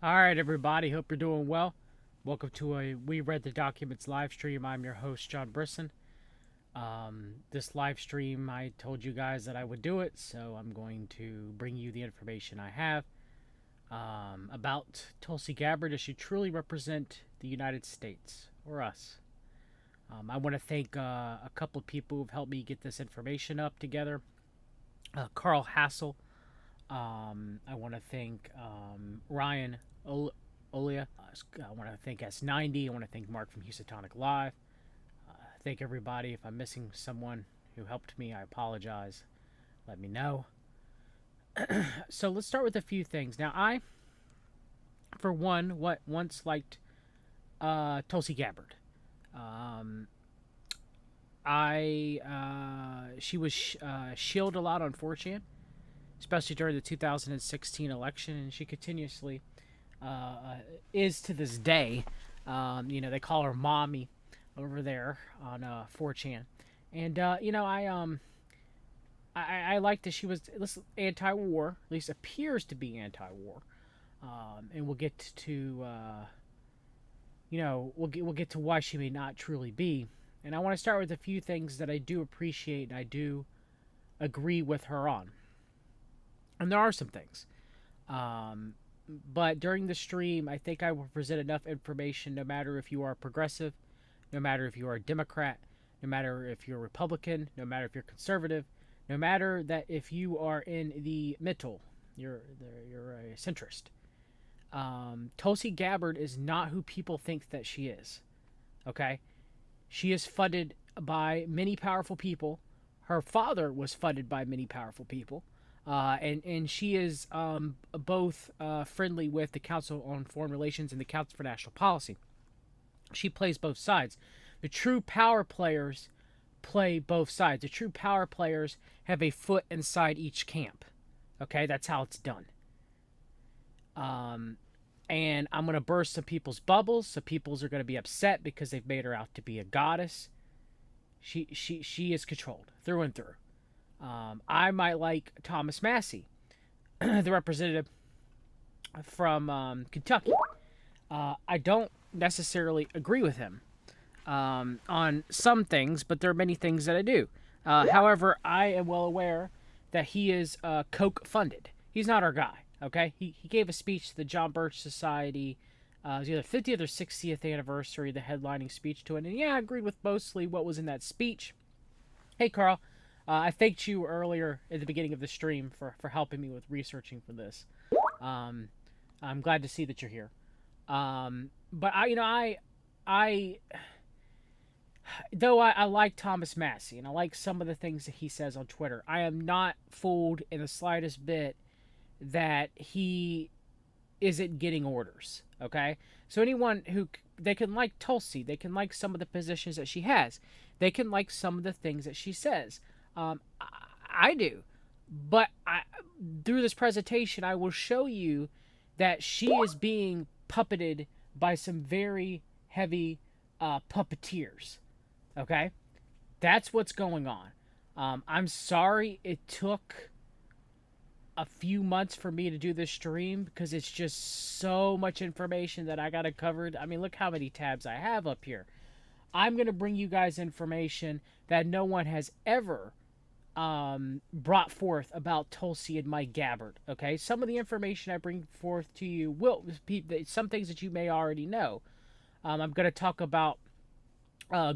All right, everybody. Hope you're doing well. Welcome to a We Read the Documents live stream. I'm your host, John Brisson. This live stream, I told you guys that I would do it, so I'm going to bring you the information I have about Tulsi Gabbard. Does she truly represent the United States or us? I want to thank a couple of people who've helped me get this information up together. Carl Hassel. I want to thank Ryan Olia. I want to thank S90. I want to thank Mark from Houstonic Live. Thank everybody. If I'm missing someone who helped me, I apologize. Let me know. So let's start with a few things. Now, I, for one, once liked Tulsi Gabbard. She was shielded a lot on 4chan, especially during the 2016 election, and she continuously is to this day. They call her mommy over there on 4chan, and I like that she was anti-war, at least appears to be anti-war, and we'll get to we'll get to why she may not truly be. And I want to start with a few things that I do appreciate and I do agree with her on. And there are some things. But during the stream, I think I will present enough information, no matter if you are progressive, no matter if you are a Democrat, no matter if you're a Republican, no matter if you're conservative, no matter that if you are in the middle, you're a centrist. Tulsi Gabbard is not who people think that she is. Okay? She is funded by many powerful people. Her father was funded by many powerful people. And she is both friendly with the Council on Foreign Relations and the Council for National Policy. She plays both sides. The true power players play both sides. The true power players have a foot inside each camp. Okay, that's how it's done. And I'm going to burst some people's bubbles. Some people's are going to be upset because they've made her out to be a goddess. She is controlled through and through. I might like Thomas Massey, the representative from Kentucky. I don't necessarily agree with him on some things, but there are many things that I do. However, I am well aware that he is Koch funded. He's not our guy. Okay, he gave a speech to the John Birch Society. It was either 50th or 60th anniversary, the headlining speech to it. And yeah, I agreed with mostly what was in that speech. Hey, Carl. I thanked you earlier at the beginning of the stream for helping me with researching for this. I'm glad to see that you're here. But I like Thomas Massey and I like some of the things that he says on Twitter, I am not fooled in the slightest bit that he isn't getting orders. Okay, so anyone who they can like Tulsi, they can like some of the positions that she has, they can like some of the things that she says. I do, but through this presentation, I will show you that she is being puppeted by some very heavy puppeteers. Okay, that's what's going on. I'm sorry it took a few months for me to do this stream because it's just so much information that I got to cover. I mean, look how many tabs I have up here. I'm going to bring you guys information that no one has ever brought forth about Tulsi and Mike Gabbard. Okay, some of the information I bring forth to you will be some things that you may already know. I'm going to talk about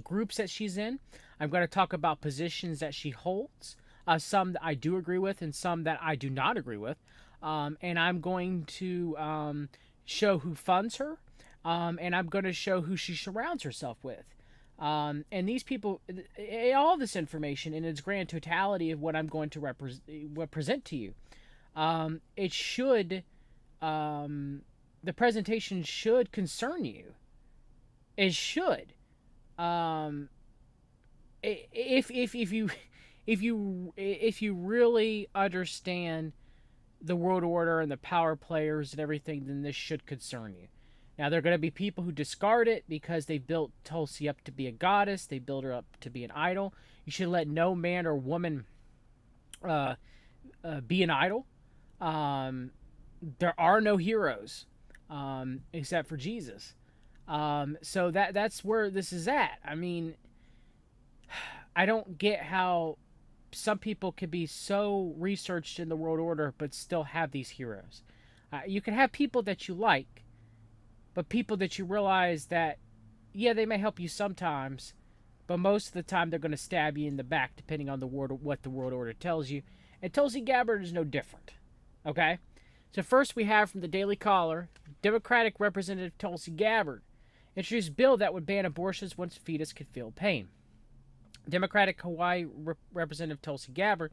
groups that she's in. I'm going to talk about positions that she holds. Some that I do agree with and some that I do not agree with. And I'm going to show who funds her. And I'm going to show who she surrounds herself with. And these people, all this information in its grand totality of what I'm going to present to you, it should, the presentation should concern you. It should. If you really understand the world order and the power players and everything, then this should concern you. Now, there are going to be people who discard it because they built Tulsi up to be a goddess. They built her up to be an idol. You should let no man or woman be an idol. There are no heroes. except for Jesus. So that's where this is at. I mean, I don't get how some people could be so researched in the world order but still have these heroes. You can have people that you like, but people that you realize that, yeah, they may help you sometimes, but most of the time they're going to stab you in the back depending on what the world order tells you. And Tulsi Gabbard is no different. Okay? So first we have from the Daily Caller, Democratic Representative Tulsi Gabbard introduced a bill that would ban abortions once a fetus could feel pain. Democratic Hawaii Representative Tulsi Gabbard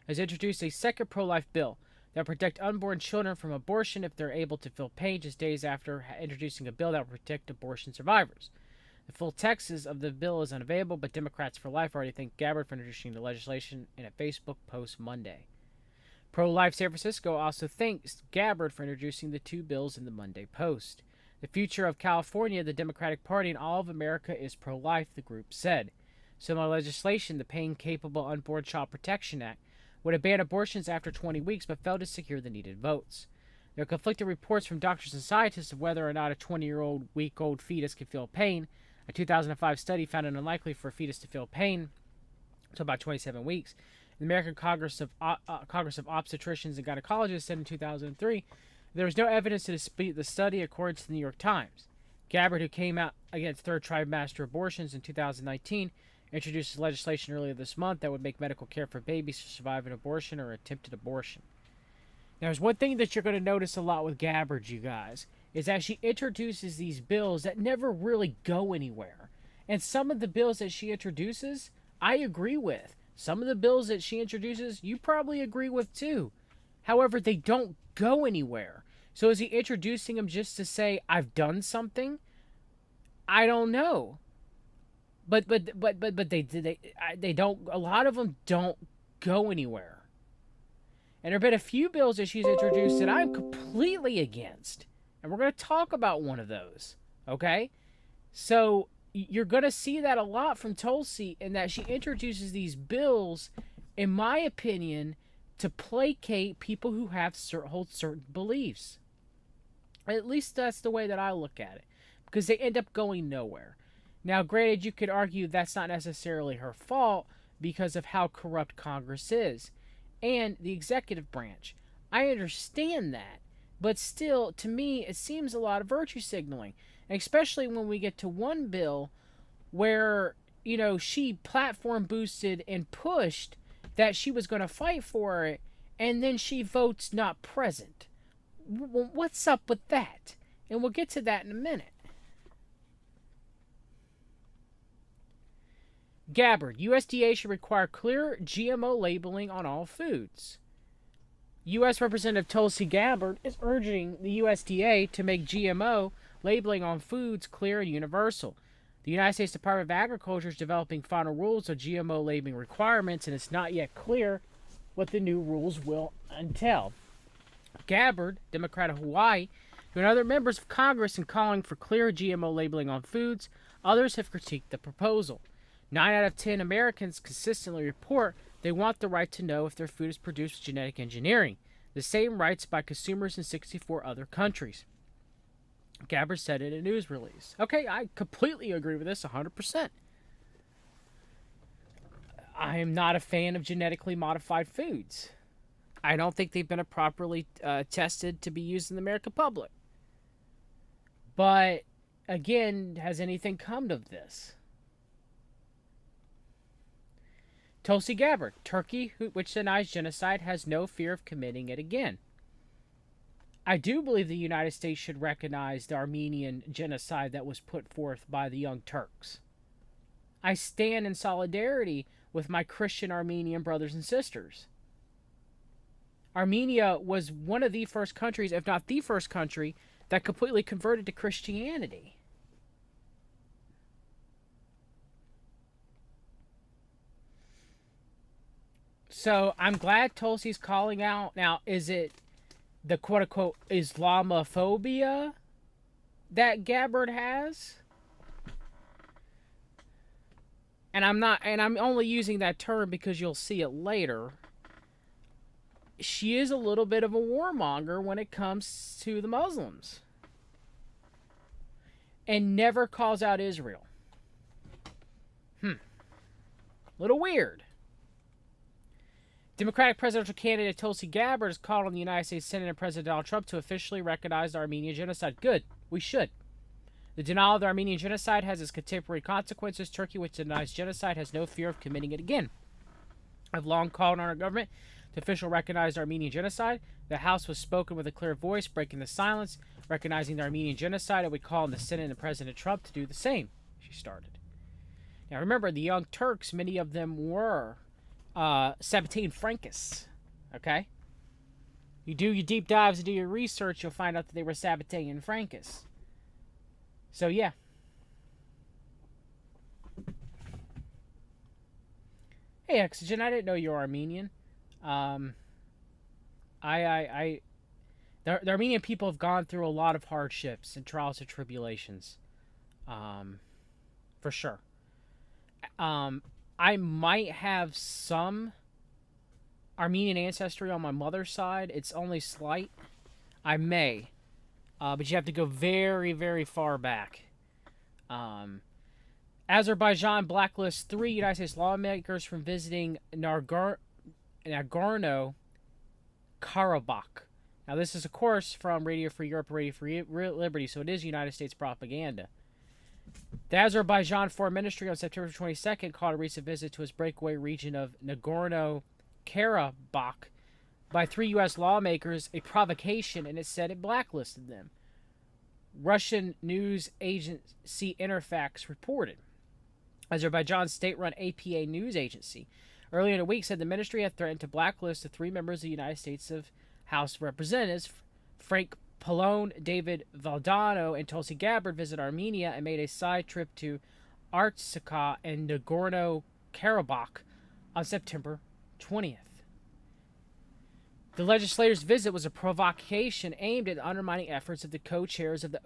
has introduced a second pro-life bill that will protect unborn children from abortion if they're able to feel pain, just days after introducing a bill that will protect abortion survivors. The full text of the bill is unavailable, but Democrats for Life already thanked Gabbard for introducing the legislation in a Facebook post Monday. Pro-Life San Francisco also thanks Gabbard for introducing the two bills in the Monday Post. The future of California, the Democratic Party, and all of America is pro-life, the group said. Similar legislation, the Pain-Capable Unborn Child Protection Act, would have banned abortions after 20 weeks but failed to secure the needed votes. There are conflicting reports from doctors and scientists of whether or not a 20-year-old week-old fetus can feel pain. A 2005 study found it unlikely for a fetus to feel pain until about 27 weeks. The American Congress of Obstetricians and Gynecologists said in 2003 there was no evidence to dispute the study, according to the New York Times. Gabbard, who came out against third trimester abortions in 2019, introduced legislation earlier this month that would make medical care for babies who survive an abortion or attempted abortion. Now, there's one thing that you're going to notice a lot with Gabbard, you guys, is that she introduces these bills that never really go anywhere. And some of the bills that she introduces, I agree with. Some of the bills that she introduces, you probably agree with too. However, they don't go anywhere. So is he introducing them just to say, I've done something? I don't know. But they don't, a lot of them don't go anywhere. And there have been a few bills that she's introduced that I'm completely against. And we're going to talk about one of those. Okay? So you're going to see that a lot from Tulsi, in that she introduces these bills, in my opinion, to placate people who hold certain beliefs. At least that's the way that I look at it. Because they end up going nowhere. Now, granted, you could argue that's not necessarily her fault because of how corrupt Congress is and the executive branch. I understand that. But still, to me, it seems a lot of virtue signaling. And especially when we get to one bill where, she platform boosted and pushed that she was going to fight for it, and then she votes not present. What's up with that? And we'll get to that in a minute. Gabbard, USDA should require clear GMO labeling on all foods. U.S. Representative Tulsi Gabbard is urging the USDA to make GMO labeling on foods clear and universal. The United States Department of Agriculture is developing final rules on GMO labeling requirements, and it's not yet clear what the new rules will entail. Gabbard, Democrat of Hawaii, and other members of Congress in calling for clear GMO labeling on foods. Others have critiqued the proposal. 9 out of 10 Americans consistently report they want the right to know if their food is produced with genetic engineering, the same rights by consumers in 64 other countries. Gabbard said in a news release. Okay, I completely agree with this 100%. I am not a fan of genetically modified foods. I don't think they've been properly tested to be used in the American public. But, again, has anything come of this? Tulsi Gabbard, Turkey, which denies genocide, has no fear of committing it again. I do believe the United States should recognize the Armenian genocide that was put forth by the Young Turks. I stand in solidarity with my Christian Armenian brothers and sisters. Armenia was one of the first countries, if not the first country, that completely converted to Christianity. So I'm glad Tulsi's calling out. Now, is it the quote-unquote Islamophobia that Gabbard has? And I'm only using that term because you'll see it later. She is a little bit of a warmonger when it comes to the Muslims. and never calls out Israel. Little weird. Democratic presidential candidate Tulsi Gabbard has called on the United States Senate and President Donald Trump to officially recognize the Armenian genocide. Good. We should. The denial of the Armenian genocide has its contemporary consequences. Turkey, which denies genocide, has no fear of committing it again. I've long called on our government to officially recognize the Armenian genocide. The House was spoken with a clear voice, breaking the silence, recognizing the Armenian genocide, and we call on the Senate and President Trump to do the same, she started. Now remember, the Young Turks, many of them were Sabbatean Frankists, okay? You do your deep dives and do your research, you'll find out that they were Sabbatean Frankists. So, yeah. Hey, Oxygen, I didn't know you were Armenian. The Armenian people have gone through a lot of hardships and trials and tribulations. For sure. I might have some Armenian ancestry on my mother's side. It's only slight. I may. But you have to go very, very far back. Azerbaijan blacklists 3 United States lawmakers from visiting Nagorno-Karabakh. Now, this is, of course, from Radio Free Europe, Radio Free Liberty, so it is United States propaganda. The Azerbaijan Foreign Ministry on September 22nd called a recent visit to its breakaway region of Nagorno-Karabakh by 3 U.S. lawmakers a provocation, and it said it blacklisted them. Russian news agency Interfax reported. Azerbaijan's state-run APA news agency earlier in the week said the ministry had threatened to blacklist the 3 members of the United States House of Representatives. Frank Pallone, David Valdano, and Tulsi Gabbard visit Armenia and made a side trip to Artsakh and Nagorno-Karabakh on September 20th. The legislators' visit was a provocation aimed at undermining efforts of the co-chairs of the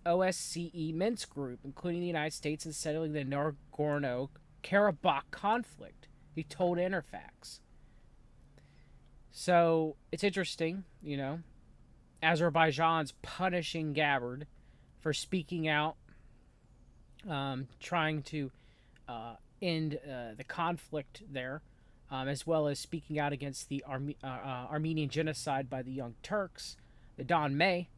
OSCE Minsk Group, including the United States, in settling the Nagorno-Karabakh conflict, he told Interfax. So, it's interesting, you know. Azerbaijan's punishing Gabbard for speaking out, trying to end the conflict there, as well as speaking out against the Armenian genocide by the Young Turks, the Don May.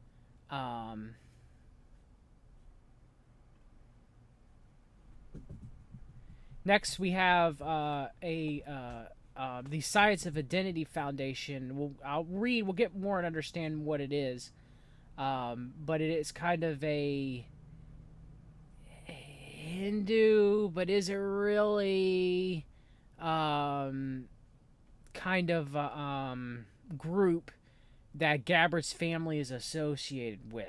Next, we have the Science of Identity Foundation. We'll get more and understand what it is. But it is kind of a Hindu, but is it really kind of group that Gabbard's family is associated with.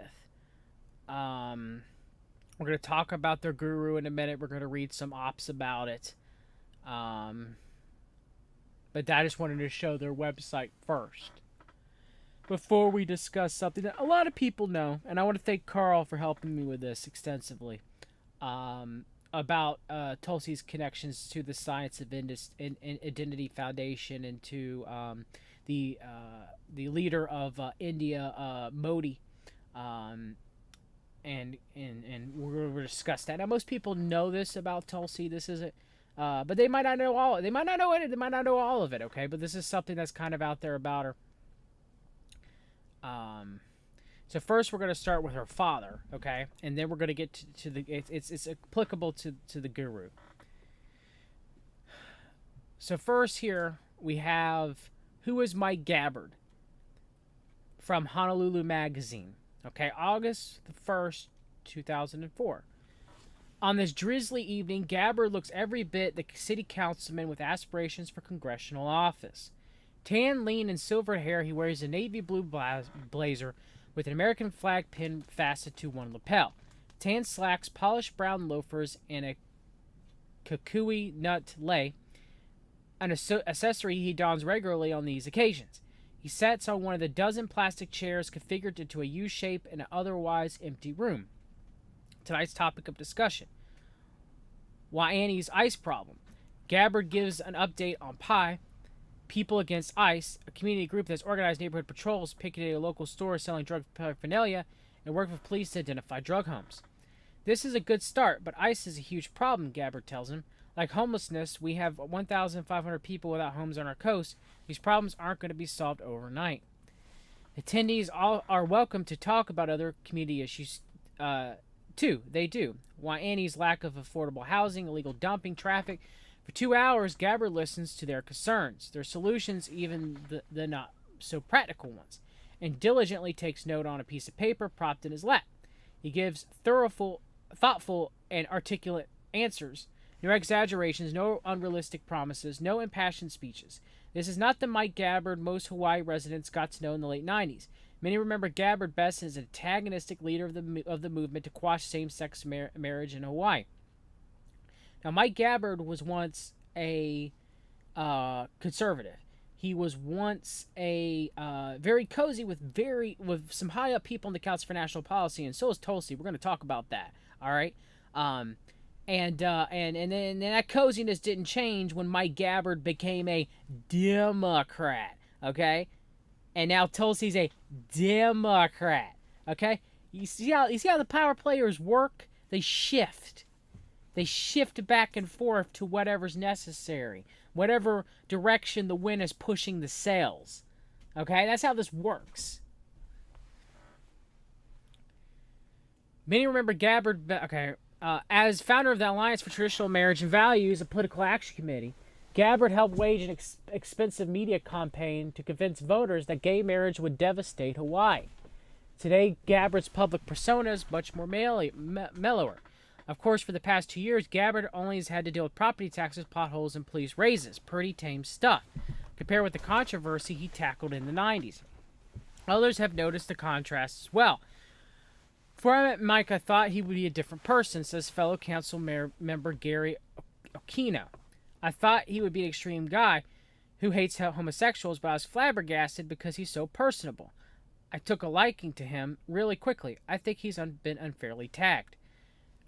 We're going to talk about their guru in a minute. We're going to read some ops about it. But I just wanted to show their website first before we discuss something that a lot of people know, and I want to thank Carl for helping me with this extensively, about Tulsi's connections to the Science of Identity Foundation and to the leader of India, Modi, and we're going to discuss that. Now, most people know this about Tulsi. This isn't. But they might not know all. They might not know it. They might not know all of it. Okay, but this is something that's kind of out there about her. So first we're going to start with her father. Okay, and then we're going to get to the. It's applicable to the guru. So first here we have Who is Mike Gabbard from Honolulu Magazine. Okay, August the 1st, 2004. On this drizzly evening, Gabbard looks every bit the city councilman with aspirations for congressional office. Tan, lean, and silver hair, he wears a navy blue blazer with an American flag pin fastened to one lapel. Tan slacks, polished brown loafers, and a kukui nut lei, an accessory he dons regularly on these occasions. He sits on one of the dozen plastic chairs configured into a U shape in an otherwise empty room. Tonight's topic of discussion: Waiane's ice problem. Gabbard gives an update on PIE, People Against Ice, a community group that's organized neighborhood patrols, picketing a local store selling drug paraphernalia, and work with police to identify drug homes. This is a good start, but ICE is a huge problem, Gabbard tells him. Like homelessness, we have 1,500 people without homes on our coast. These problems aren't going to be solved overnight. Attendees all are welcome to talk about other community issues, too. They do. Waianae's lack of affordable housing, illegal dumping, traffic. For 2 hours, Gabbard listens to their concerns, their solutions, even the not so practical ones, and diligently takes note on a piece of paper propped in his lap. He gives thoughtful, and articulate answers. No exaggerations, no unrealistic promises, no impassioned speeches. This is not the Mike Gabbard most Hawaii residents got to know in the late 90s. Many remember Gabbard best as an antagonistic leader of the movement to quash same-sex marriage in Hawaii. Now, Mike Gabbard was once a conservative. He was once a very cozy with some high up people in the Council for National Policy, and so is Tulsi. We're going to talk about that. All right. And then that coziness didn't change when Mike Gabbard became a Democrat, okay? And now Tulsi's a Democrat, okay? You see how the power players work? They shift. They shift back and forth to whatever's necessary, whatever direction the wind is pushing the sails, okay? That's how this works. Many remember Gabbard, okay, as founder of the Alliance for Traditional Marriage and Values, a political action committee. Gabbard helped wage an expensive media campaign to convince voters that gay marriage would devastate Hawaii. Today, Gabbard's public persona is much more mellower. Of course, for the past 2 years, Gabbard only has had to deal with property taxes, potholes, and police raises. Pretty tame stuff, compared with the controversy he tackled in the 90s. Others have noticed the contrast as well. Before I met Mike, I thought he would be a different person, says fellow council member Gary Okino. I thought he would be an extreme guy who hates homosexuals, but I was flabbergasted because he's so personable. I took a liking to him really quickly. I think he's been unfairly tagged.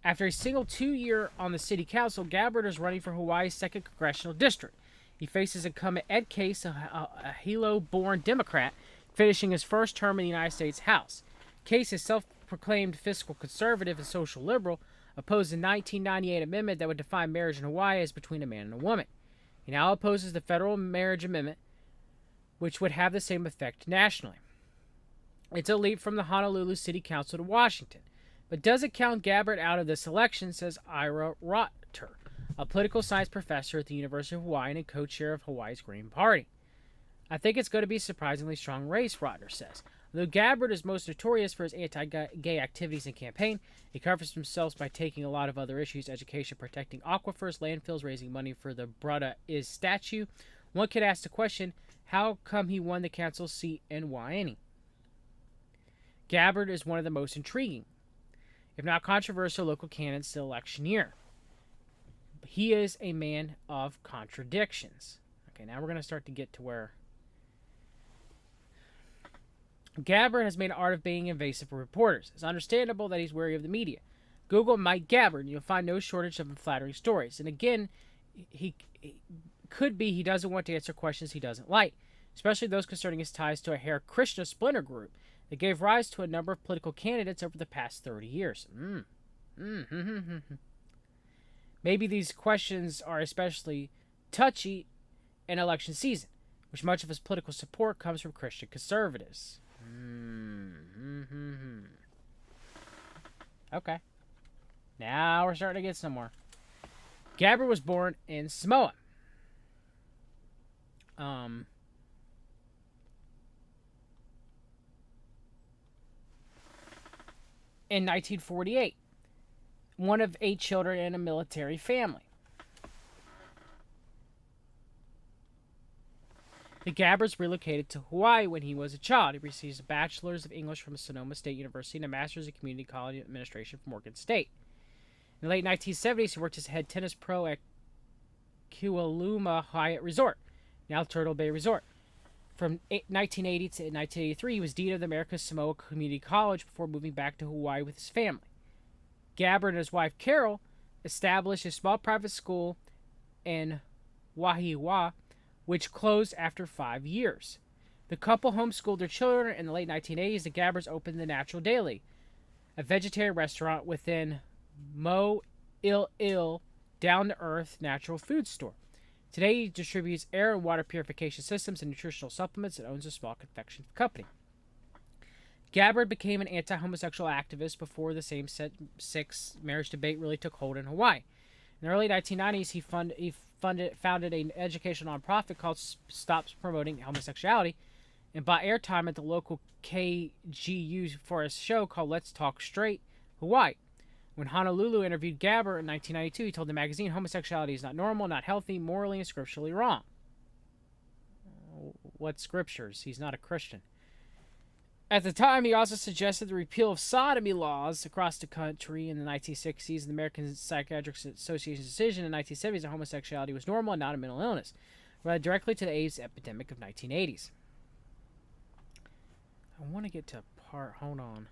After a single 2-year on the city council, Gabbard is running for Hawaii's 2nd congressional district. He faces incumbent Ed Case, a Hilo-born Democrat, finishing his first term in the United States House. Case is self-proclaimed fiscal conservative and social liberal, opposed the 1998 amendment that would define marriage in Hawaii as between a man and a woman. He now opposes the federal marriage amendment, which would have the same effect nationally. It's a leap from the Honolulu City Council to Washington. But does it count Gabbard out of this election, says Ira Rotter, a political science professor at the University of Hawaii and co-chair of Hawaii's Green Party. I think it's going to be a surprisingly strong race, Rotter says. Though Gabbard is most notorious for his anti-gay activities and campaign, he covers himself by taking a lot of other issues: education, protecting aquifers, landfills, raising money for the Brada Is statue. One could ask the question, how come he won the council seat in Waianae? Gabbard is one of the most intriguing, if not controversial, local candidates the election year. He is a man of contradictions. Okay, now we're going to start to get to where Gabbard has made an art of being invasive for reporters. It's understandable that he's wary of the media. Google Mike Gabbard, and you'll find no shortage of unflattering stories. And again, he could be he doesn't want to answer questions he doesn't like, especially those concerning his ties to a Hare Krishna splinter group that gave rise to a number of political candidates over the past 30 years. Maybe these questions are especially touchy in election season, which much of his political support comes from Christian conservatives. Okay. Now we're starting to get somewhere. Gabbard was born in Samoa. In 1948, one of 8 children in a military family. The Gabbards relocated to Hawaii when he was a child. He received a bachelor's of English from Sonoma State University and a master's in community college administration from Morgan State. In the late 1970s, he worked as head tennis pro at Kualuma Hyatt Resort, now Turtle Bay Resort. From 1980 to 1983, he was dean of the American Samoa Community College before moving back to Hawaii with his family. Gabbard and his wife, Carol, established a small private school in Wahiawa, which closed after 5 years. The couple homeschooled their children. In the late 1980s, the Gabbards opened the Natural Daily, a vegetarian restaurant within Mo Il down-to-earth natural food store. Today, he distributes air and water purification systems and nutritional supplements and owns a small confection company. Gabbard became an anti-homosexual activist before the same-sex marriage debate really took hold in Hawaii. In the early 1990s, he founded an educational nonprofit called Stops Promoting Homosexuality and bought airtime at the local KGU for a show called Let's Talk Straight Hawaii. When Honolulu interviewed Gabbard in 1992, he told the magazine homosexuality is not normal, not healthy, morally and scripturally wrong. What scriptures? He's not a Christian. At the time, he also suggested the repeal of sodomy laws across the country in the 1960s. The American Psychiatric Association's decision in the 1970s that homosexuality was normal and not a mental illness, led directly to the AIDS epidemic of 1980s. I want to get to a part. Hold on.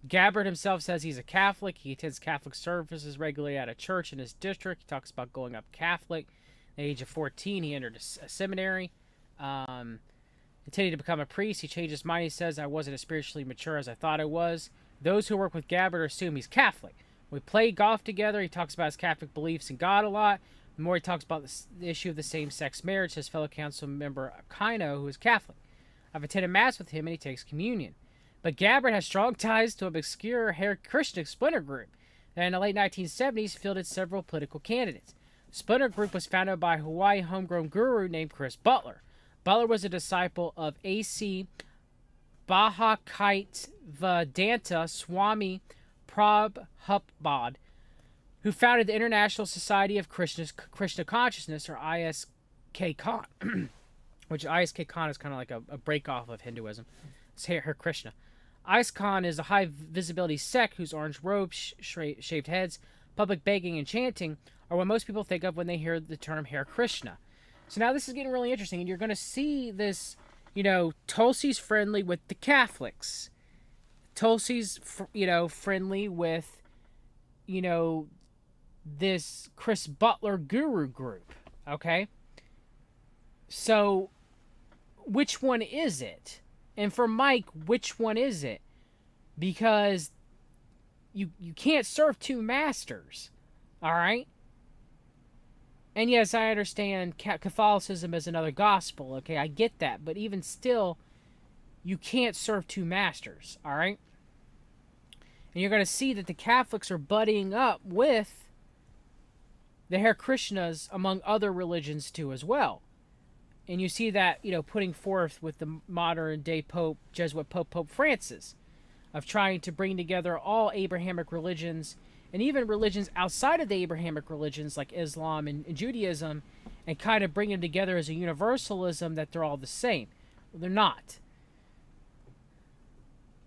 Gabbard himself says he's a Catholic. He attends Catholic services regularly at a church in his district. He talks about going up Catholic. At the age of 14, he entered a seminary. Intending to become a priest, he changed his mind. He says, I wasn't as spiritually mature as I thought I was. Those who work with Gabbard assume he's Catholic. We play golf together. He talks about his Catholic beliefs in God a lot. The more he talks about the issue of the same-sex marriage, his fellow council member Kaino, who is Catholic. I've attended Mass with him, and he takes communion. But Gabbard has strong ties to an obscure Hare Krishna splinter group that in the late 1970s fielded several political candidates. The splinter group was founded by a Hawaii homegrown guru named Chris Butler. Butler was a disciple of A.C. Bhaktivedanta Swami Prabhupada, who founded the International Society of Krishna Consciousness, or ISKCON, which ISKCON is kind of like a break-off of Hinduism. It's Hare Krishna. ISKCON is a high-visibility sect whose orange robes, shaved heads, public begging, and chanting are what most people think of when they hear the term Hare Krishna. So now this is getting really interesting, and you're going to see this, Tulsi's friendly with the Catholics. Tulsi's, friendly with, this Chris Butler guru group, okay? So, which one is it? And for Mike, which one is it? Because you can't serve two masters, all right? And yes, I understand Catholicism is another gospel, okay? I get that. But even still, you can't serve two masters, all right? And you're going to see that the Catholics are buddying up with the Hare Krishnas among other religions too as well. And you see that, putting forth with the modern-day Pope, Jesuit Pope Francis, of trying to bring together all Abrahamic religions, and even religions outside of the Abrahamic religions, like Islam and Judaism, and kind of bring them together as a universalism that they're all the same. Well, they're not.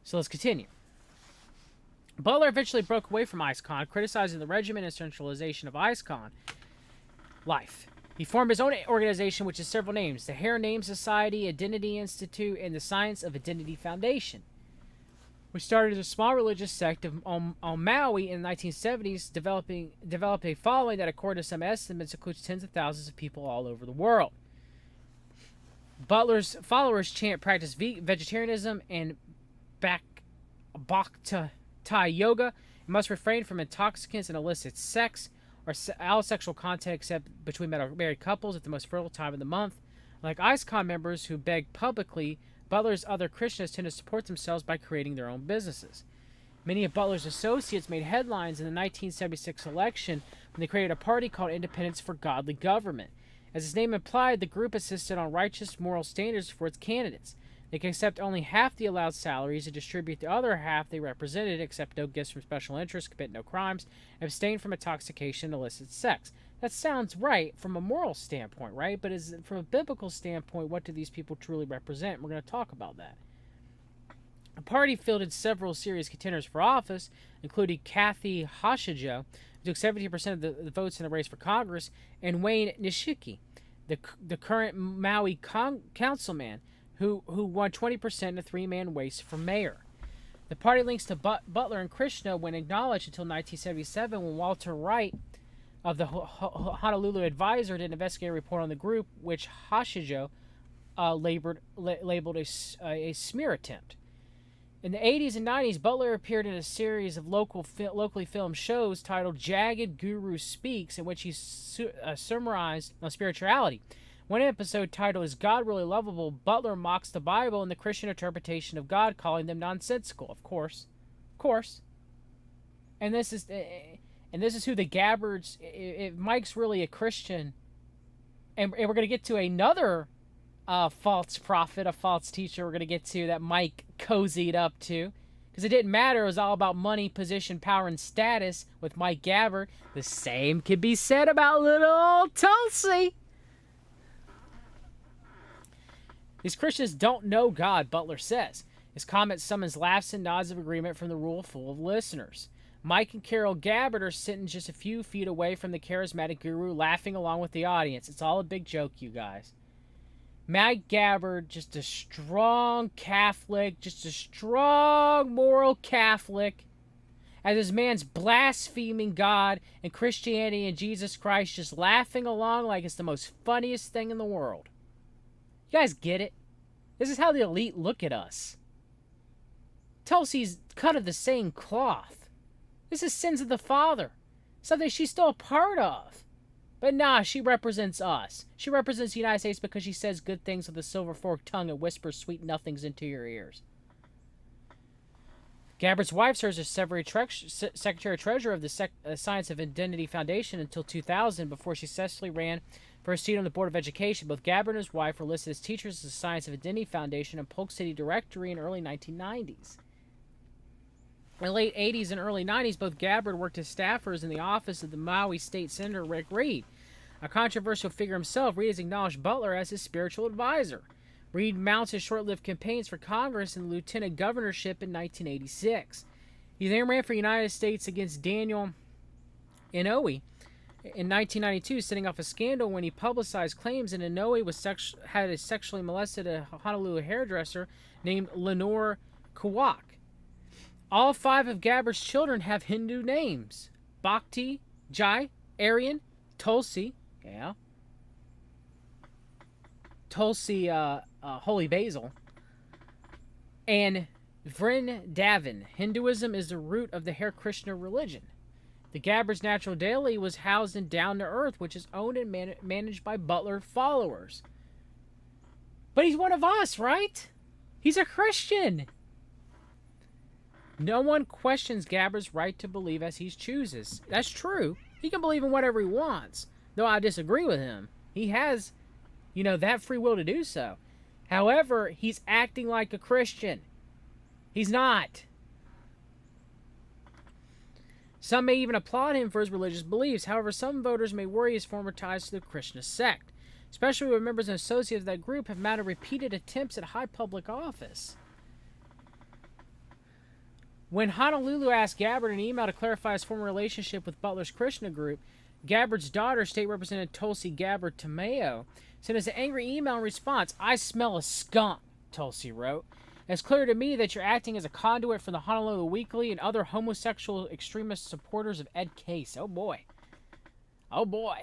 So let's continue. Butler eventually broke away from ISKCON, criticizing the regimen and centralization of ISKCON life. He formed his own organization, which has several names: the Hare Name Society, Identity Institute, and the Science of Identity Foundation, which started as a small religious sect on Maui in the 1970s, developed a following that, according to some estimates, includes tens of thousands of people all over the world. Butler's followers practice vegetarianism and Bhakti yoga, and must refrain from intoxicants and illicit sex or all sexual contact except between married couples at the most fertile time of the month. Like ISKCON members who beg publicly, Butler's other Krishnas tend to support themselves by creating their own businesses. Many of Butler's associates made headlines in the 1976 election when they created a party called Independence for Godly Government. As its name implied, the group insisted on righteous moral standards for its candidates. They could accept only half the allowed salaries and distribute the other half they represented, accept no gifts from special interests, commit no crimes, and abstain from intoxication and illicit sex. That sounds right from a moral standpoint, right? But from a biblical standpoint, what do these people truly represent? We're going to talk about that. The party fielded several serious contenders for office, including Kathy Hoshijou, who took 70% of the votes in the race for Congress, and Wayne Nishiki, the current Maui councilman, who won 20% in a three-man race for mayor. The party links to Butler and Krishna when acknowledged until 1977, when Walter Wright of the Honolulu Advisor did an investigative report on the group, which Hashijo labeled a smear attempt. In the 80s and 90s, Butler appeared in a series of locally filmed shows titled Jagged Guru Speaks, in which he summarized on spirituality. One episode titled Is God Really Lovable? Butler mocks the Bible and the Christian interpretation of God, calling them nonsensical. Of course. And this is who the Gabbards. If Mike's really a Christian, and we're going to get to another false prophet, a false teacher we're going to get to that Mike cozied up to, because it didn't matter. It was all about money, position, power, and status with Mike Gabbard. The same could be said about little old Tulsi. These Christians don't know God, Butler says. His comment summons laughs and nods of agreement from the room full of listeners. Mike and Carol Gabbard are sitting just a few feet away from the charismatic guru, laughing along with the audience. It's all a big joke, you guys. Mike Gabbard, just a strong Catholic, just a strong moral Catholic, as this man's blaspheming God and Christianity and Jesus Christ, just laughing along like it's the most funniest thing in the world. You guys get it? This is how the elite look at us. Tulsi's cut of the same cloth. This is sins of the father, something she's still a part of. But nah, she represents us. She represents the United States because she says good things with a silver forked tongue and whispers sweet nothings into your ears. Gabbard's wife serves as Secretary-Treasurer of the Science of Identity Foundation until 2000, before she successfully ran for a seat on the Board of Education. Both Gabbard and his wife were listed as teachers of the Science of Identity Foundation and Polk City Directory in early 1990s. In the late 80s and early 90s, both Gabbard worked as staffers in the office of the Maui State Senator Rick Reed. A controversial figure himself, Reed has acknowledged Butler as his spiritual advisor. Reed mounts his short-lived campaigns for Congress and the lieutenant governorship in 1986. He then ran for the United States against Daniel Inouye in 1992, setting off a scandal when he publicized claims that Inouye had sexually molested a Honolulu hairdresser named Lenore Kawak. All 5 of Gabbard's children have Hindu names: Bhakti, Jai, Aryan, Tulsi, Tulsi, Holy Basil, and Vrindavan. Hinduism is the root of the Hare Krishna religion. The Gabbard's Natural Daily was housed in Down to Earth, which is owned and managed by Butler followers. But he's one of us, right? He's a Christian. No one questions Gabbard's right to believe as he chooses. That's true. He can believe in whatever he wants, though I disagree with him. He has, that free will to do so. However, he's acting like a Christian. He's not. Some may even applaud him for his religious beliefs. However, some voters may worry his former ties to the Krishna sect, especially when members and associates of that group have mounted repeated attempts at high public office. When Honolulu asked Gabbard in an email to clarify his former relationship with Butler's Krishna group, Gabbard's daughter, State Representative Tulsi Gabbard Tomeo, sent us an angry email in response. "I smell a skunk," Tulsi wrote. "It's clear to me that you're acting as a conduit for the Honolulu Weekly and other homosexual extremist supporters of Ed Case." Oh boy. Oh boy.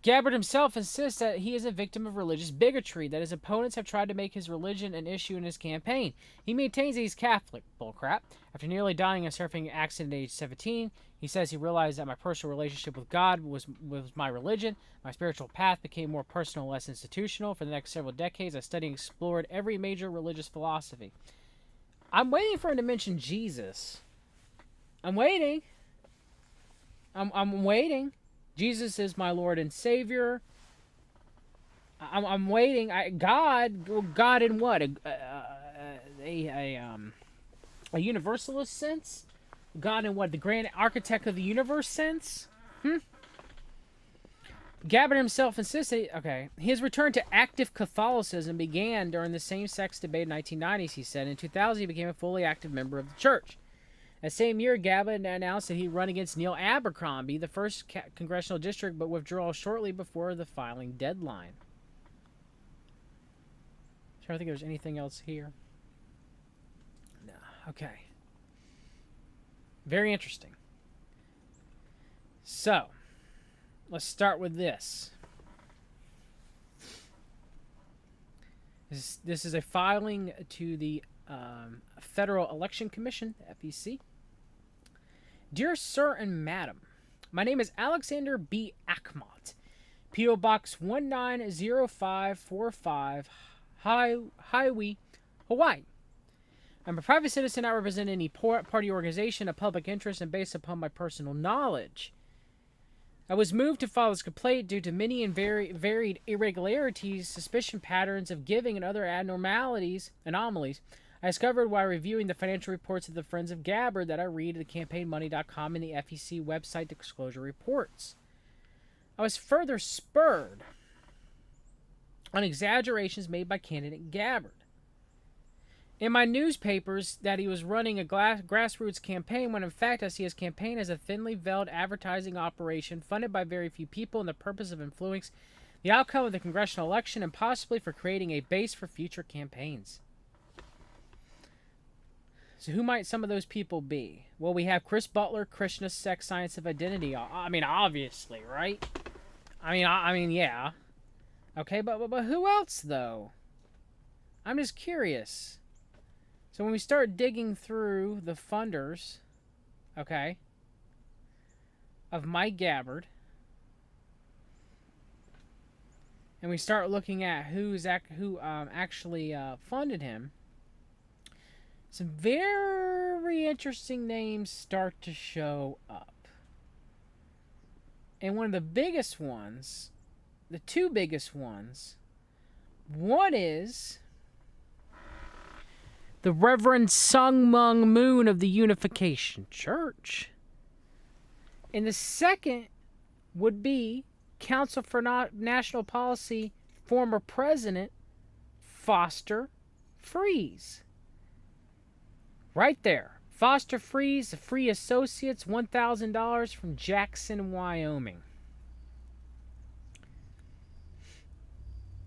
Gabbard himself insists that he is a victim of religious bigotry, that his opponents have tried to make his religion an issue in his campaign. He maintains that he's Catholic. Bullcrap. After nearly dying in a surfing accident at age 17, he says he realized that my personal relationship with God was my religion. My spiritual path became more personal, less institutional. For the next several decades, I studied and explored every major religious philosophy. I'm waiting for him to mention Jesus. I'm waiting. I'm waiting. Jesus is my Lord and Savior. I'm waiting. God in what? A universalist sense? God in what? The grand architect of the universe sense? Gabbard himself insisted, his return to active Catholicism began during the same-sex debate in the 1990s, he said. In 2000, he became a fully active member of the church. That same year, Gabbard announced that he'd run against Neil Abercrombie, the first congressional district, but withdrew shortly before the filing deadline. I'm trying to think if there's anything else here. No. Okay. Very interesting. So, let's start with this. This is a filing to the Federal Election Commission, the FEC. Dear Sir and Madam, my name is Alexander B. Akmont, P.O. Box 190545, Hawaii, Hawaii. I'm a private citizen, not representing any party organization of public interest, and based upon my personal knowledge. I was moved to file this complaint due to many and varied irregularities, suspicion patterns of giving, and other anomalies I discovered while reviewing the financial reports of the Friends of Gabbard that I read at thecampaignmoney.com and the FEC website disclosure reports. I was further spurred on exaggerations made by candidate Gabbard in my newspapers that he was running a grassroots campaign, when in fact I see his campaign as a thinly veiled advertising operation funded by very few people and the purpose of influencing the outcome of the congressional election and possibly for creating a base for future campaigns. So who might some of those people be? Well, we have Chris Butler, Krishna, Sex, Science of Identity. I mean, obviously, right? I mean, yeah. Okay, but who else, though? I'm just curious. So when we start digging through the funders, okay, of Mike Gabbard, and we start looking at who actually funded him, some very interesting names start to show up. And one of the biggest ones, the two biggest ones, one is the Reverend Sung Myung Moon of the Unification Church. And the second would be Council for National Policy former President Foster Freeze. Right there. Foster Freeze, the Free Associates, $1,000 from Jackson, Wyoming.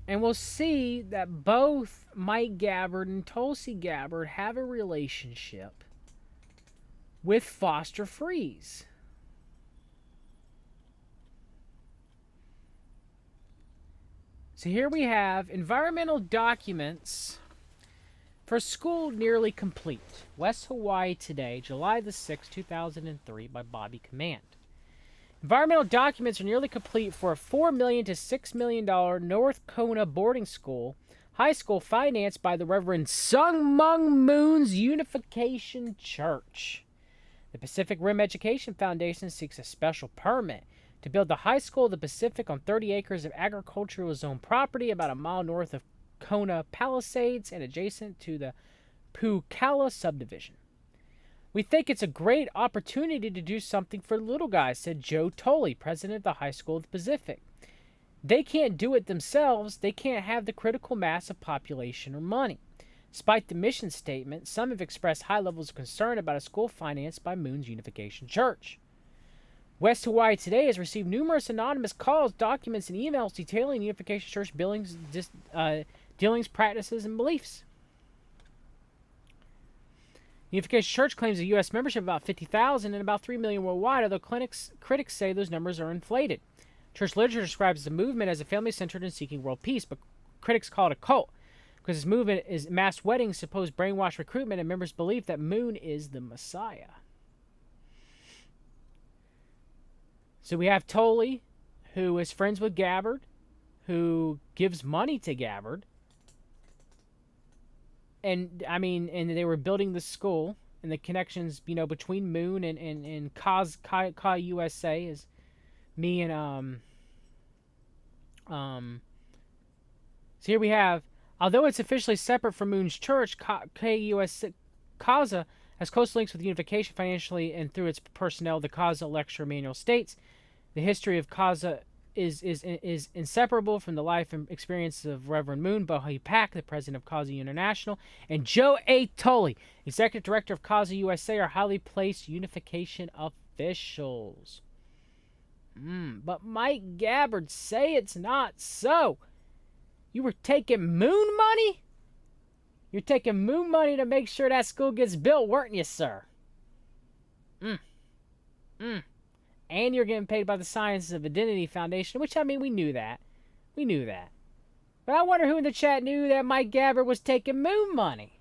And we'll see that both Mike Gabbard and Tulsi Gabbard have a relationship with Foster Freeze. So here we have environmental documents for school nearly complete. West Hawaii Today, July the 6th, 2003, by Bobby Command. Environmental documents are nearly complete for a $4 million to $6 million North Kona boarding school, high school financed by the Reverend Sung Myung Moon's Unification Church. The Pacific Rim Education Foundation seeks a special permit to build the high school of the Pacific on 30 acres of agricultural zone property about a mile north of Kona Palisades and adjacent to the Pukala subdivision. We think it's a great opportunity to do something for little guys, said Joe Tolley, president of the High School of the Pacific. They can't do it themselves. They can't have the critical mass of population or money. Despite the mission statement, some have expressed high levels of concern about a school financed by Moon's Unification Church. West Hawaii Today has received numerous anonymous calls, documents, and emails detailing the Unification Church dealings, practices, and beliefs. The Unification Church claims a U.S. membership of about 50,000 and about 3 million worldwide, although critics say those numbers are inflated. Church literature describes the movement as a family-centered and seeking world peace, but critics call it a cult because this movement is mass weddings, supposed brainwash recruitment, and members' belief that Moon is the Messiah. So we have Tolley, who is friends with Gabbard, who gives money to Gabbard. And they were building the school, and the connections, between Moon and Ka USA is me and so here we have, although it's officially separate from Moon's church, Kaza has close links with Unification financially and through its personnel. The Kaza lecture manual states the history of Kaza is inseparable from the life and experience of Reverend Moon Bohi Pak, the president of Kaza International, and Joe A. Tolley, executive director of Kaza USA, are highly placed Unification officials. But Mike Gabbard say it's not so. You were taking Moon money? You're taking Moon money to make sure that school gets built, weren't you, sir? and you're getting paid by the Sciences of Identity Foundation, which, I mean, we knew that. We knew that. But I wonder who in the chat knew that Mike Gabbard was taking moon money.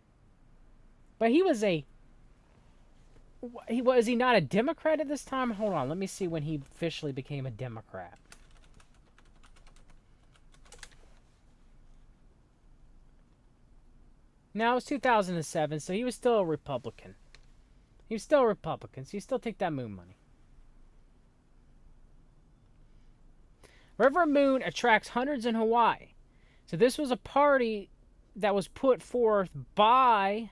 But he was he not a Democrat at this time? Hold on, let me see when he officially became a Democrat. No, it was 2007, so he was still a Republican. He was still a Republican, so you still take that moon money. River Moon attracts hundreds in Hawaii. So this was a party that was put forth by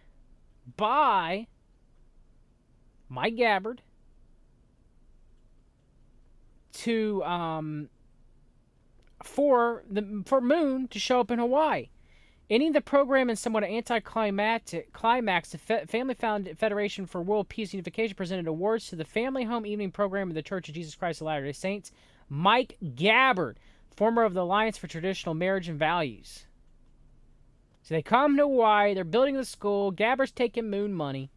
Mike Gabbard to for Moon to show up in Hawaii. Ending the program in somewhat anticlimax, the Family Federation for World Peace Unification presented awards to the Family Home Evening Program of the Church of Jesus Christ of Latter-day Saints, Mike Gabbard, former of the Alliance for Traditional Marriage and Values. So they come to Hawaii, they're building the school, Gabbard's taking moon money,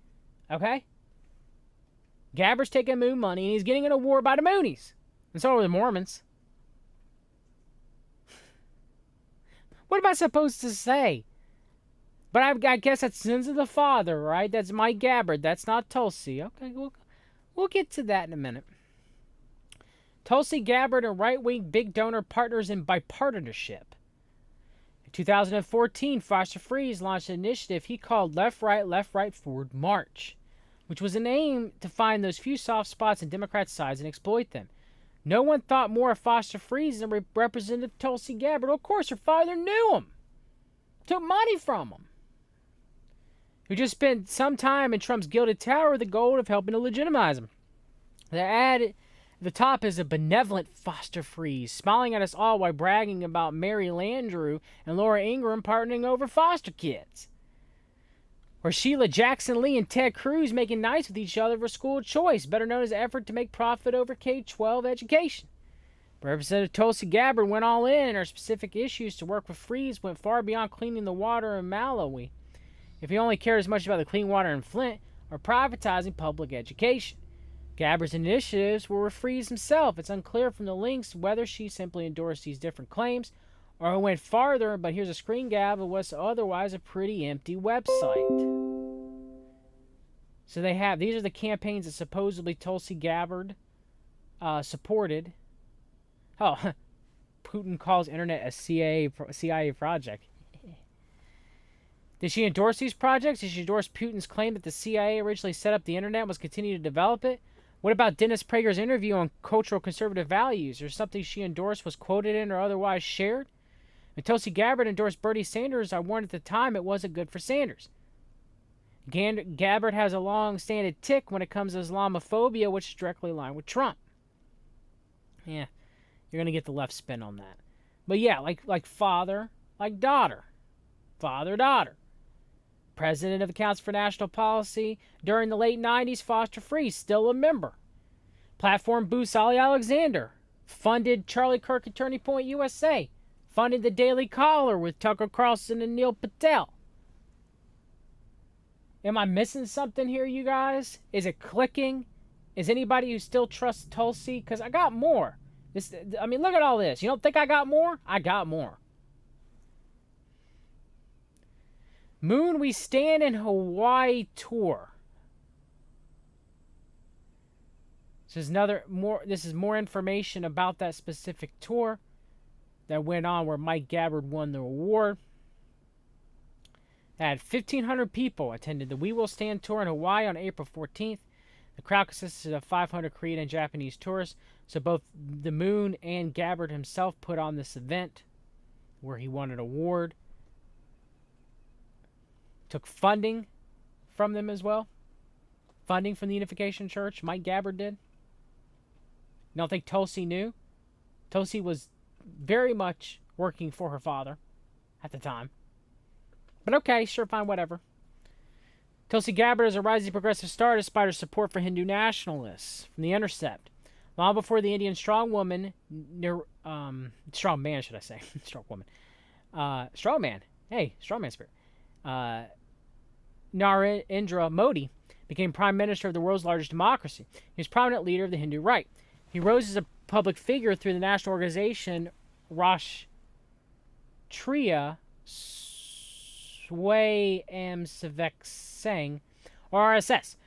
okay? Gabbard's taking moon money, and he's getting an award by the Moonies. And so are the Mormons. What am I supposed to say? But I guess that's sins of the father, right? That's Mike Gabbard. That's not Tulsi. Okay, we'll get to that in a minute. Tulsi Gabbard and right-wing big donor partners in bipartisanship. In 2014, Foster Freeze launched an initiative he called Left, Right Forward March, which was an aim to find those few soft spots in Democrats' sides and exploit them. No one thought more of Foster Freeze than Representative Tulsi Gabbard. Of course, her father knew him. Took money from him. Who just spent some time in Trump's Gilded Tower with the goal of helping to legitimize him. The ad at the top is a benevolent Foster Freeze, smiling at us all while bragging about Mary Landrieu and Laura Ingraham partnering over foster kids. Or Sheila Jackson Lee and Ted Cruz making nice with each other for school choice, better known as an effort to make profit over K-12 education. Representative Tulsi Gabbard went all in, and her specific issues to work with Freeze went far beyond cleaning the water in Malawi. If he only cared as much about the clean water in Flint or privatizing public education. Gabbard's initiatives were with Freeze himself. It's unclear from the links whether she simply endorsed these different claims or went farther, but here's a screen grab of what's otherwise a pretty empty website. So they have, these are the campaigns that supposedly Tulsi Gabbard supported. Oh, Putin calls internet a CIA project. Did she endorse these projects? Did she endorse Putin's claim that the CIA originally set up the internet and was continuing to develop it? What about Dennis Prager's interview on cultural conservative values? Or something she endorsed was quoted in or otherwise shared? When Tulsi Gabbard endorsed Bernie Sanders, I warned at the time it wasn't good for Sanders. Gabbard has a long-standing tick when it comes to Islamophobia, which is directly aligned with Trump. Yeah, you're going to get the left spin on that. But yeah, like father, like daughter. Father-daughter. President of the Council for National Policy during the late 90s, Foster Freeze, still a member. Platform boosts Ali Alexander. Funded Charlie Kirk at Turning Point USA. Funded the Daily Caller with Tucker Carlson and Neil Patel. Am I missing something here, you guys? Is it clicking? Is anybody who still trusts Tulsi? Because I got more. Look at all this. You don't think I got more? I got more. Moon We Stand in Hawaii tour. This is more information about that specific tour that went on where Mike Gabbard won the award. Had 1,500 people attended the We Will Stand tour in Hawaii on April 14th. The crowd consisted of 500 Korean and Japanese tourists. So both the Moon and Gabbard himself put on this event where he won an award. Took funding from them as well. Funding from the Unification Church. Mike Gabbard did. You don't think Tulsi knew? Tulsi was very much working for her father at the time. But okay, sure, fine, whatever. Tulsi Gabbard is a rising progressive star despite her support for Hindu nationalists from The Intercept. Long before the Indian strongman, hey, strongman spirit, Narendra Modi became prime minister of the world's largest democracy. He was a prominent leader of the Hindu right. He rose as a public figure through the national organization Rashtriya Swayamsevak Sangh, or RSS,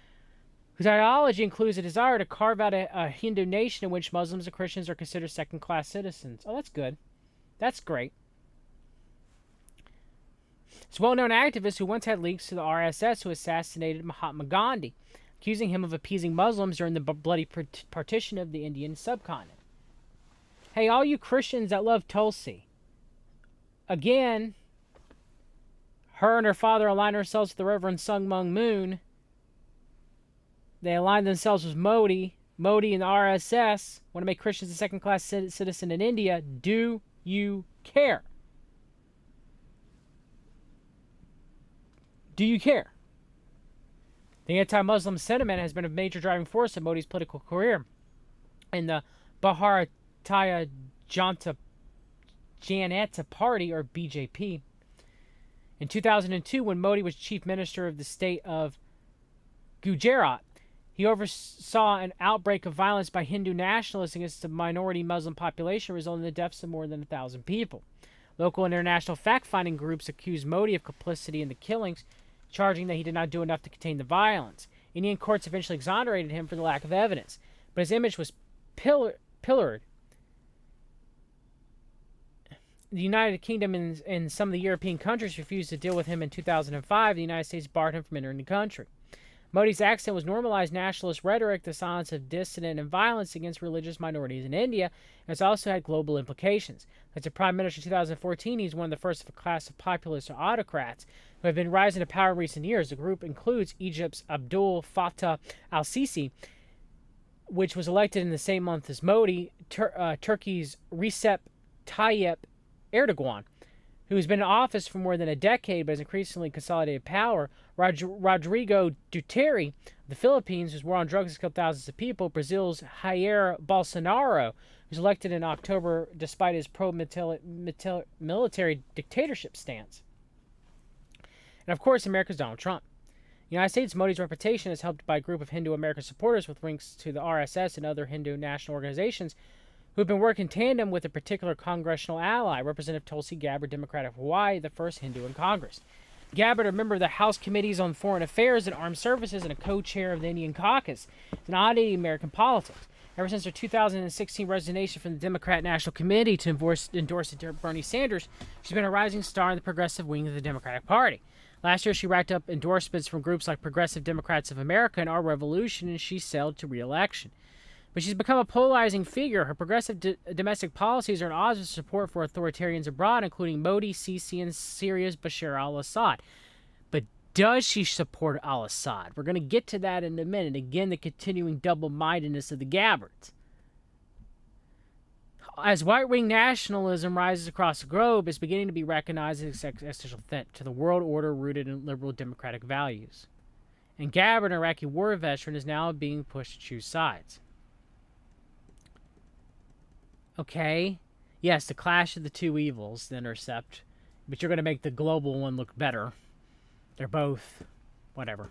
whose ideology includes a desire to carve out a Hindu nation in which Muslims and Christians are considered second-class citizens. Oh, that's good. That's great. It's a well-known activist who once had links to the RSS who assassinated Mahatma Gandhi, accusing him of appeasing Muslims during the bloody partition of the Indian subcontinent. Hey, all you Christians that love Tulsi. Again, her and her father aligned themselves with the Reverend Sun Myung Moon. They aligned themselves with Modi. Modi and the RSS want to make Christians a second-class citizen in India. Do you care? Do you care? The anti-Muslim sentiment has been a major driving force in Modi's political career. In the Bharatiya Janata Party, or BJP. In 2002, when Modi was chief minister of the state of Gujarat, he oversaw an outbreak of violence by Hindu nationalists against the minority Muslim population, resulting in the deaths of more than 1,000 people. Local and international fact-finding groups accused Modi of complicity in the killings, charging that he did not do enough to contain the violence. Indian courts eventually exonerated him for the lack of evidence, but his image was pillared. The United Kingdom and some of the European countries refused to deal with him in 2005. The United States barred him from entering the country. Modi's accent was normalized nationalist rhetoric, the silence of dissident and violence against religious minorities in India, and it's also had global implications. As a prime minister in 2014, he's one of the first of a class of populists or autocrats who have been rising to power in recent years. The group includes Egypt's Abdul Fattah al-Sisi, which was elected in the same month as Modi, Turkey's Recep Tayyip Erdogan, who has been in office for more than a decade but has increasingly consolidated power, Rodrigo Duterte, the Philippines, whose war on drugs has killed thousands of people, Brazil's Jair Bolsonaro, who's elected in October despite his pro-military dictatorship stance, and of course America's Donald Trump. The United States, Modi's reputation is helped by a group of Hindu American supporters with links to the RSS and other Hindu national organizations who have been working in tandem with a particular congressional ally, Representative Tulsi Gabbard, Democrat of Hawaii, the first Hindu in Congress. Gabbard, a member of the House Committees on Foreign Affairs and Armed Services and a co-chair of the Indian Caucus, is an oddity in American politics. Ever since her 2016 resignation from the Democrat National Committee to endorse Bernie Sanders, she's been a rising star in the progressive wing of the Democratic Party. Last year, she racked up endorsements from groups like Progressive Democrats of America and Our Revolution, and she sailed to re-election. But she's become a polarizing figure. Her progressive domestic policies are at odds with support for authoritarians abroad, including Modi, Sisi, and Syria's Bashar al-Assad. But does she support al-Assad? We're going to get to that in a minute. Again, the continuing double-mindedness of the Gabbards. As right-wing nationalism rises across the globe, it's beginning to be recognized as an existential threat to the world order rooted in liberal democratic values. And Gabbard, an Iraqi war veteran, is now being pushed to choose sides. Okay, yes, the clash of the two evils, the intercept, but you're going to make the global one look better. They're both, whatever.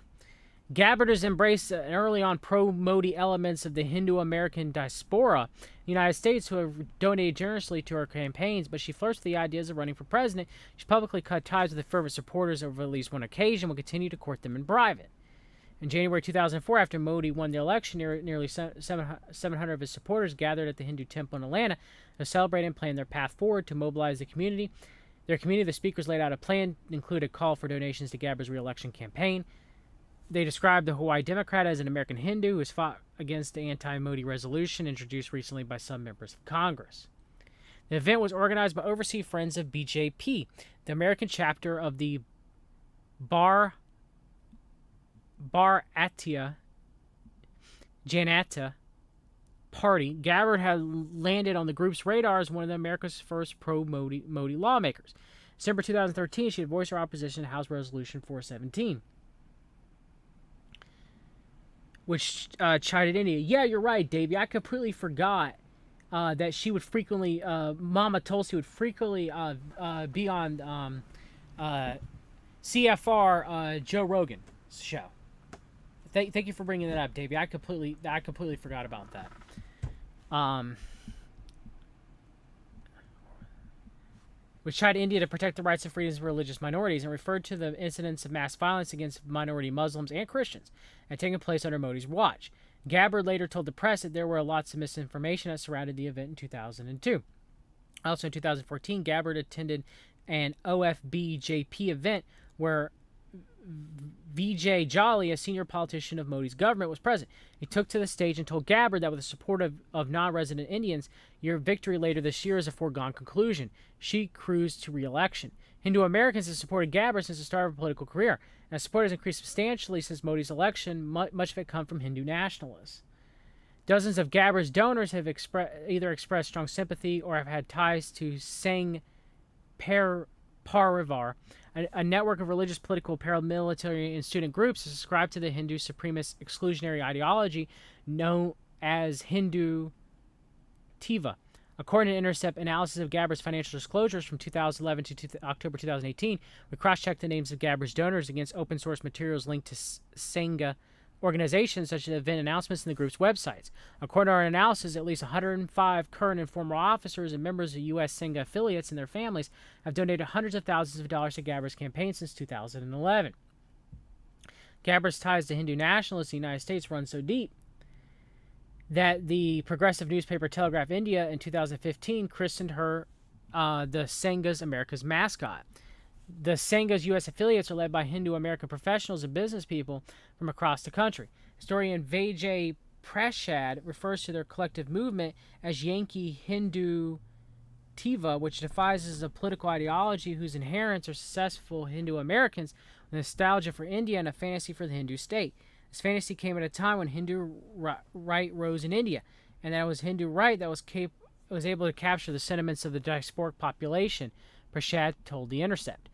Gabbard has embraced early on pro-Modi elements of the Hindu-American diaspora in the United States who have donated generously to her campaigns, but she flirts with the ideas of running for president. She publicly cut ties with the fervent supporters over at least one occasion and will continue to court them in private. In January 2004, after Modi won the election, nearly 700 of his supporters gathered at the Hindu temple in Atlanta to celebrate and plan their path forward to mobilize the community. The speakers laid out a plan that included a call for donations to Gabbard's re-election campaign. They described the Hawaii Democrat as an American Hindu who has fought against the anti-Modi resolution introduced recently by some members of Congress. The event was organized by Overseas Friends of BJP, the American chapter of the Bharatiya Janata Party. Gabbard had landed on the group's radar as one of America's first pro-Modi lawmakers. December 2013, she had voiced her opposition to House Resolution 417, which chided India. Yeah, you're right, Davey. I completely forgot that she would frequently, Mama Tulsi would frequently be on CFR Joe Rogan's show. Thank you for bringing that up, Davey. I completely forgot about that. um, which tried India to protect the rights and freedoms of religious minorities and referred to the incidents of mass violence against minority Muslims and Christians had taken place under Modi's watch. Gabbard later told the press that there were lots of misinformation that surrounded the event in 2002. Also in 2014, Gabbard attended an OFBJP event where Vijay Jolly, a senior politician of Modi's government, was present. He took to the stage and told Gabbard that with the support of non-resident Indians, your victory later this year is a foregone conclusion. She cruised to re-election. Hindu Americans have supported Gabbard since the start of her political career, and support has increased substantially since Modi's election, much of it come from Hindu nationalists. Dozens of Gabbard's donors have either expressed strong sympathy or have had ties to Sangh Parivar, a network of religious, political, paramilitary, and student groups that subscribe to the Hindu supremacist exclusionary ideology known as Hindu Tiva. According to Intercept analysis of Gabbard's financial disclosures from 2011 to October 2018, we cross-checked the names of Gabbard's donors against open-source materials linked to Sangha organizations such as event announcements in the group's websites. According to our analysis, at least 105 current and former officers and members of U.S. Sangha affiliates and their families have donated hundreds of thousands of dollars to Gabbard's campaign since 2011. Gabbard's ties to Hindu nationalists in the United States run so deep that the progressive newspaper Telegraph India in 2015 christened her the Sangha's America's mascot. The Sangha's U.S. affiliates are led by Hindu American professionals and business people from across the country. Historian Vijay Prashad refers to their collective movement as Yankee Hindu Tiva, which defies a political ideology whose inherents are successful Hindu Americans with nostalgia for India and a fantasy for the Hindu state. This fantasy came at a time when Hindu right rose in India, and that it was Hindu right that was able to capture the sentiments of the diasporic population, Prashad told The Intercept.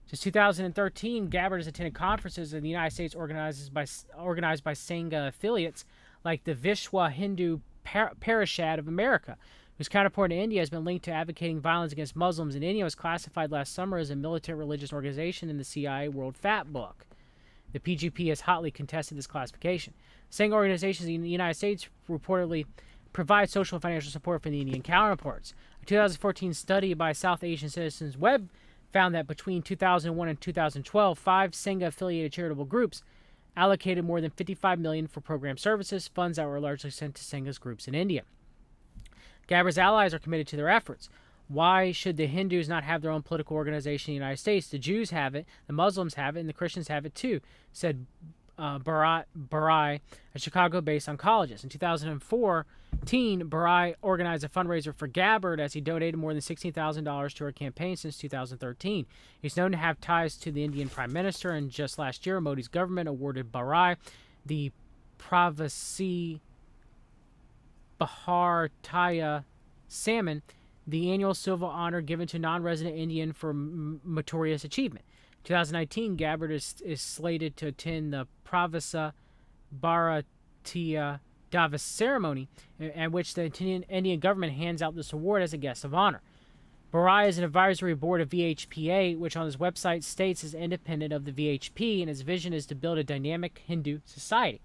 Since 2013, Gabbard has attended conferences in the United States organized by Sangha affiliates like the Vishwa Hindu Parishad of America, whose counterpart in India has been linked to advocating violence against Muslims in India, was classified last summer as a militant religious organization in the CIA World Fat Book. The PGP has hotly contested this classification. Sangha organizations in the United States reportedly provide social and financial support for the Indian counterparts. A 2014 study by South Asian Citizens Web found that between 2001 and 2012, 5 Sangha-affiliated charitable groups allocated more than $55 million for program services, funds that were largely sent to Sangha's groups in India. Gabbard's allies are committed to their efforts. Why should the Hindus not have their own political organization in the United States? The Jews have it, the Muslims have it, and the Christians have it too, said LBRY, a Chicago-based oncologist. In 2014, LBRY organized a fundraiser for Gabbard as he donated more than $16,000 to her campaign since 2013. He's known to have ties to the Indian Prime Minister, and just last year, Modi's government awarded LBRY the Pravasi Bharatiya Salman, the annual civil honor given to non-resident Indian for meritorious achievement. 2019, Gabbard is slated to attend the Pravasa Bharatiya Davis ceremony, at which the Indian government hands out this award as a guest of honor. LBRY is an advisory board of VHPA, which on his website states is independent of the VHP, and its vision is to build a dynamic Hindu society.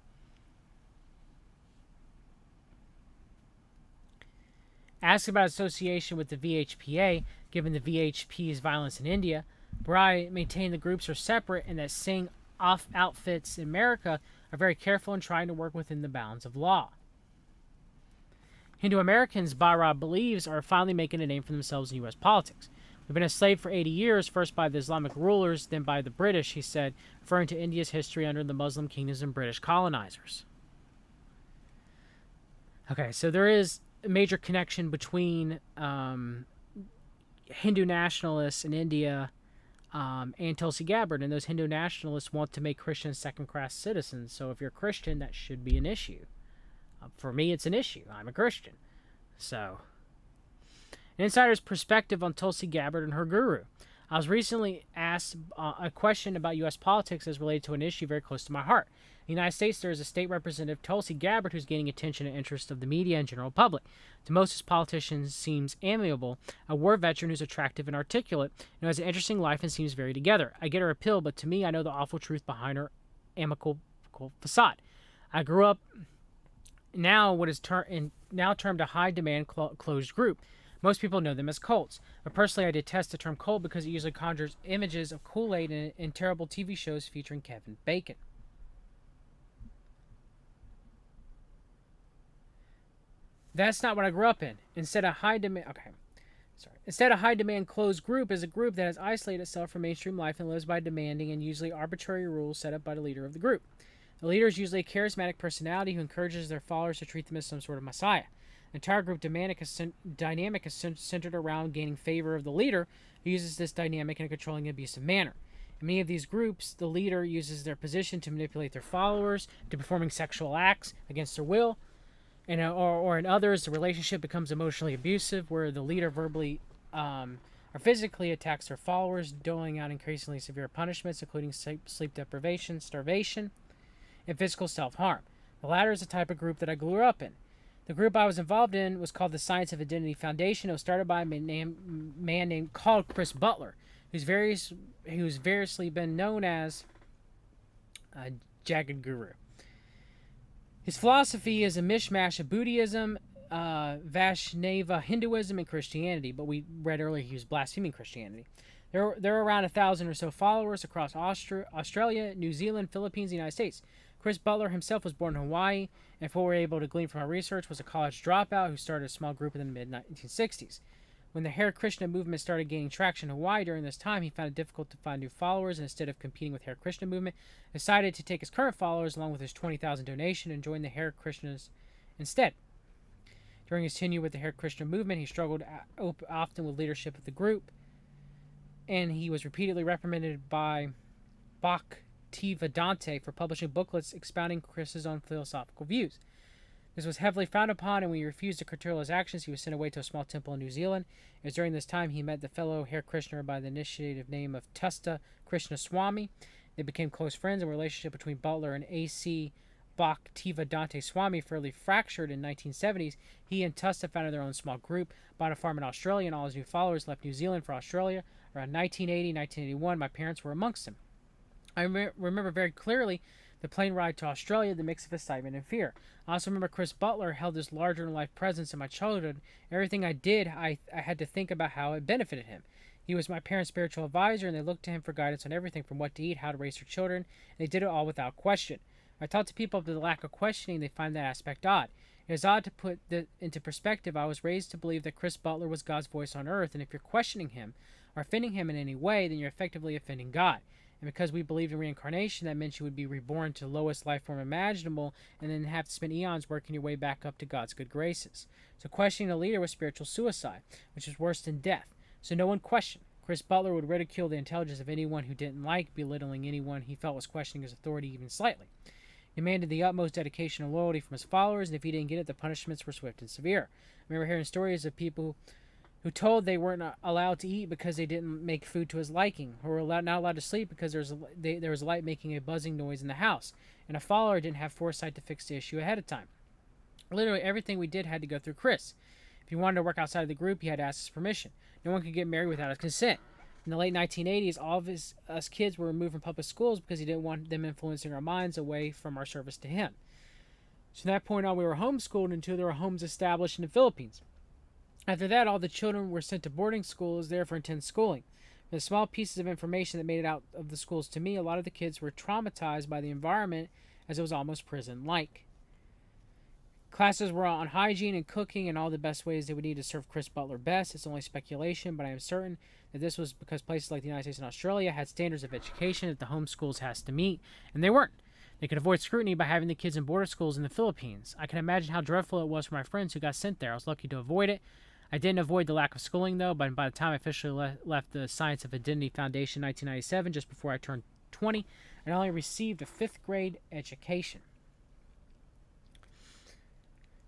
Asked about association with the VHPA, given the VHP's violence in India, LBRY maintained the groups are separate and that Singh outfits in America are very careful in trying to work within the bounds of law. Hindu Americans, LBRY believes, are finally making a name for themselves in U.S. politics. We've been enslaved for 80 years, first by the Islamic rulers, then by the British, he said, referring to India's history under the Muslim kingdoms and British colonizers. Okay, so there is a major connection between Hindu nationalists in India and Tulsi Gabbard, and those Hindu nationalists want to make Christians second-class citizens. So if you're a Christian, that should be an issue. For me, it's an issue. I'm a Christian. So, an insider's perspective on Tulsi Gabbard and her guru. I was recently asked a question about U.S. politics as related to an issue very close to my heart. In the United States, there is a state representative, Tulsi Gabbard, who's gaining attention and interest of the media and general public. To most politicians, seems amiable, a war veteran who's attractive and articulate, and has an interesting life and seems very together. I get her appeal, but to me, I know the awful truth behind her amicable facade. I grew up now what is now termed a high-demand closed group. Most people know them as cults, but personally I detest the term cult because it usually conjures images of Kool-Aid in terrible TV shows featuring Kevin Bacon. That's not what I grew up in. Instead, a high-demand closed group is a group that has isolated itself from mainstream life and lives by demanding and usually arbitrary rules set up by the leader of the group. The leader is usually a charismatic personality who encourages their followers to treat them as some sort of messiah. The entire group dynamic is centered around gaining favor of the leader, who uses this dynamic in a controlling and abusive manner. In many of these groups, the leader uses their position to manipulate their followers to performing sexual acts against their will, or in others, the relationship becomes emotionally abusive, where the leader verbally or physically attacks their followers, doling out increasingly severe punishments, including sleep deprivation, starvation, and physical self-harm. The latter is the type of group that I grew up in. The group I was involved in was called the Science of Identity Foundation. It was started by a man named Chris Butler, who's variously been known as Jagged Guru. His philosophy is a mishmash of Buddhism, Vaishnava Hinduism, and Christianity, but we read earlier he was blaspheming Christianity. There are around 1,000 or so followers across Australia, New Zealand, Philippines, and the United States. Chris Butler himself was born in Hawaii, and what we were able to glean from our research was a college dropout who started a small group in the mid-1960s. When the Hare Krishna movement started gaining traction in Hawaii during this time, he found it difficult to find new followers, and instead of competing with Hare Krishna movement, decided to take his current followers along with his 20,000 donation and join the Hare Krishnas instead. During his tenure with the Hare Krishna movement, he struggled often with leadership of the group, and he was repeatedly reprimanded by Bhaktivedanta for publishing booklets expounding Chris's own philosophical views. This was heavily frowned upon, and when he refused to curtail his actions, he was sent away to a small temple in New Zealand. It was during this time he met the fellow Hare Krishna by the initiative name of Tusta Krishna Swami. They became close friends, and the relationship between Butler and A.C. Bhaktivedanta Swami fairly fractured in the 1970s. He and Tusta founded their own small group, bought a farm in Australia, and all his new followers left New Zealand for Australia. Around 1980, 1981, my parents were amongst them. I remember very clearly the plane ride to Australia, the mix of excitement and fear. I also remember Chris Butler held this larger-than-life presence in my childhood. Everything I did, I had to think about how it benefited him. He was my parents' spiritual advisor, and they looked to him for guidance on everything from what to eat, how to raise their children, and they did it all without question. I talk to people about the lack of questioning, they find that aspect odd. It is odd to put into perspective. I was raised to believe that Chris Butler was God's voice on earth, and if you're questioning him or offending him in any way, then you're effectively offending God. And because we believed in reincarnation, that meant you would be reborn to the lowest life form imaginable and then have to spend eons working your way back up to God's good graces. So questioning a leader was spiritual suicide, which is worse than death. So no one questioned. Chris Butler would ridicule the intelligence of anyone who didn't like, belittling anyone he felt was questioning his authority even slightly. He demanded the utmost dedication and loyalty from his followers, and if he didn't get it, the punishments were swift and severe. I remember hearing stories of people who told they weren't allowed to eat because they didn't make food to his liking, or were not allowed to sleep because there was a light making a buzzing noise in the house, and a follower didn't have foresight to fix the issue ahead of time. Literally everything we did had to go through Chris. If you wanted to work outside of the group, you had to ask his permission. No one could get married without his consent. In the late 1980s, all of us kids were removed from public schools because he didn't want them influencing our minds away from our service to him. So from that point on, we were homeschooled until there were homes established in the Philippines. After that, all the children were sent to boarding schools there for intense schooling. The small pieces of information that made it out of the schools to me, a lot of the kids were traumatized by the environment as it was almost prison-like. Classes were on hygiene and cooking and all the best ways they would need to serve Chris Butler best. It's only speculation, but I am certain that this was because places like the United States and Australia had standards of education that the home schools has to meet, and they weren't. They could avoid scrutiny by having the kids in border schools in the Philippines. I can imagine how dreadful it was for my friends who got sent there. I was lucky to avoid it. I didn't avoid the lack of schooling, though, but by the time I officially left the Science of Identity Foundation in 1997, just before I turned 20, I only received a 5th grade education.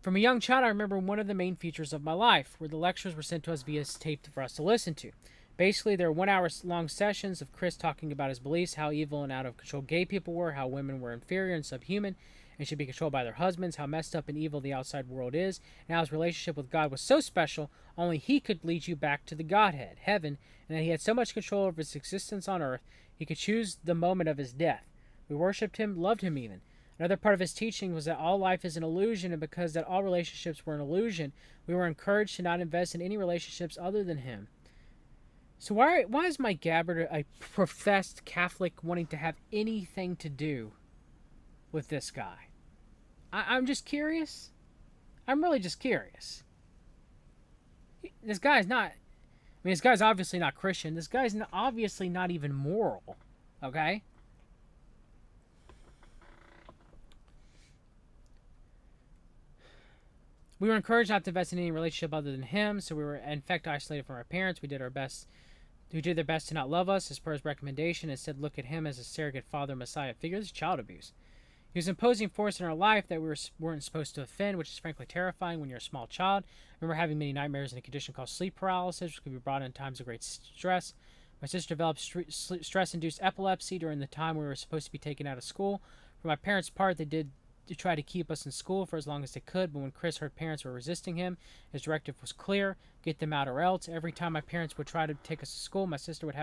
From a young child, I remember one of the main features of my life, where the lectures were sent to us via tape for us to listen to. Basically, there were 1-hour-long sessions of Chris talking about his beliefs, how evil and out of control gay people were, how women were inferior and subhuman, and should be controlled by their husbands, how messed up and evil the outside world is, and how his relationship with God was so special, only he could lead you back to the Godhead, heaven, and that he had so much control over his existence on earth, he could choose the moment of his death. We worshipped him, loved him even. Another part of his teaching was that all life is an illusion, and because that all relationships were an illusion, we were encouraged to not invest in any relationships other than him. So why is Mike Gabbard, a professed Catholic, wanting to have anything to do with this guy? I'm just curious. I'm really just curious. This guy's not... I mean, this guy's obviously not Christian. This guy's obviously not even moral. Okay? We were encouraged not to invest in any relationship other than him, so we were, in fact, isolated from our parents. We did their best to not love us, as per his recommendation, and instead look at him as a surrogate father messiah figure. This is child abuse. He was imposing force in our life that we weren't supposed to offend, which is frankly terrifying when you're a small child. I remember having many nightmares in a condition called sleep paralysis, which could be brought in times of great stress. My sister developed stress-induced epilepsy during the time we were supposed to be taken out of school. For my parents' part, they did try to keep us in school for as long as they could, but when Chris heard parents were resisting him, his directive was clear: get them out or else. Every time my parents would try to take us to school, my sister would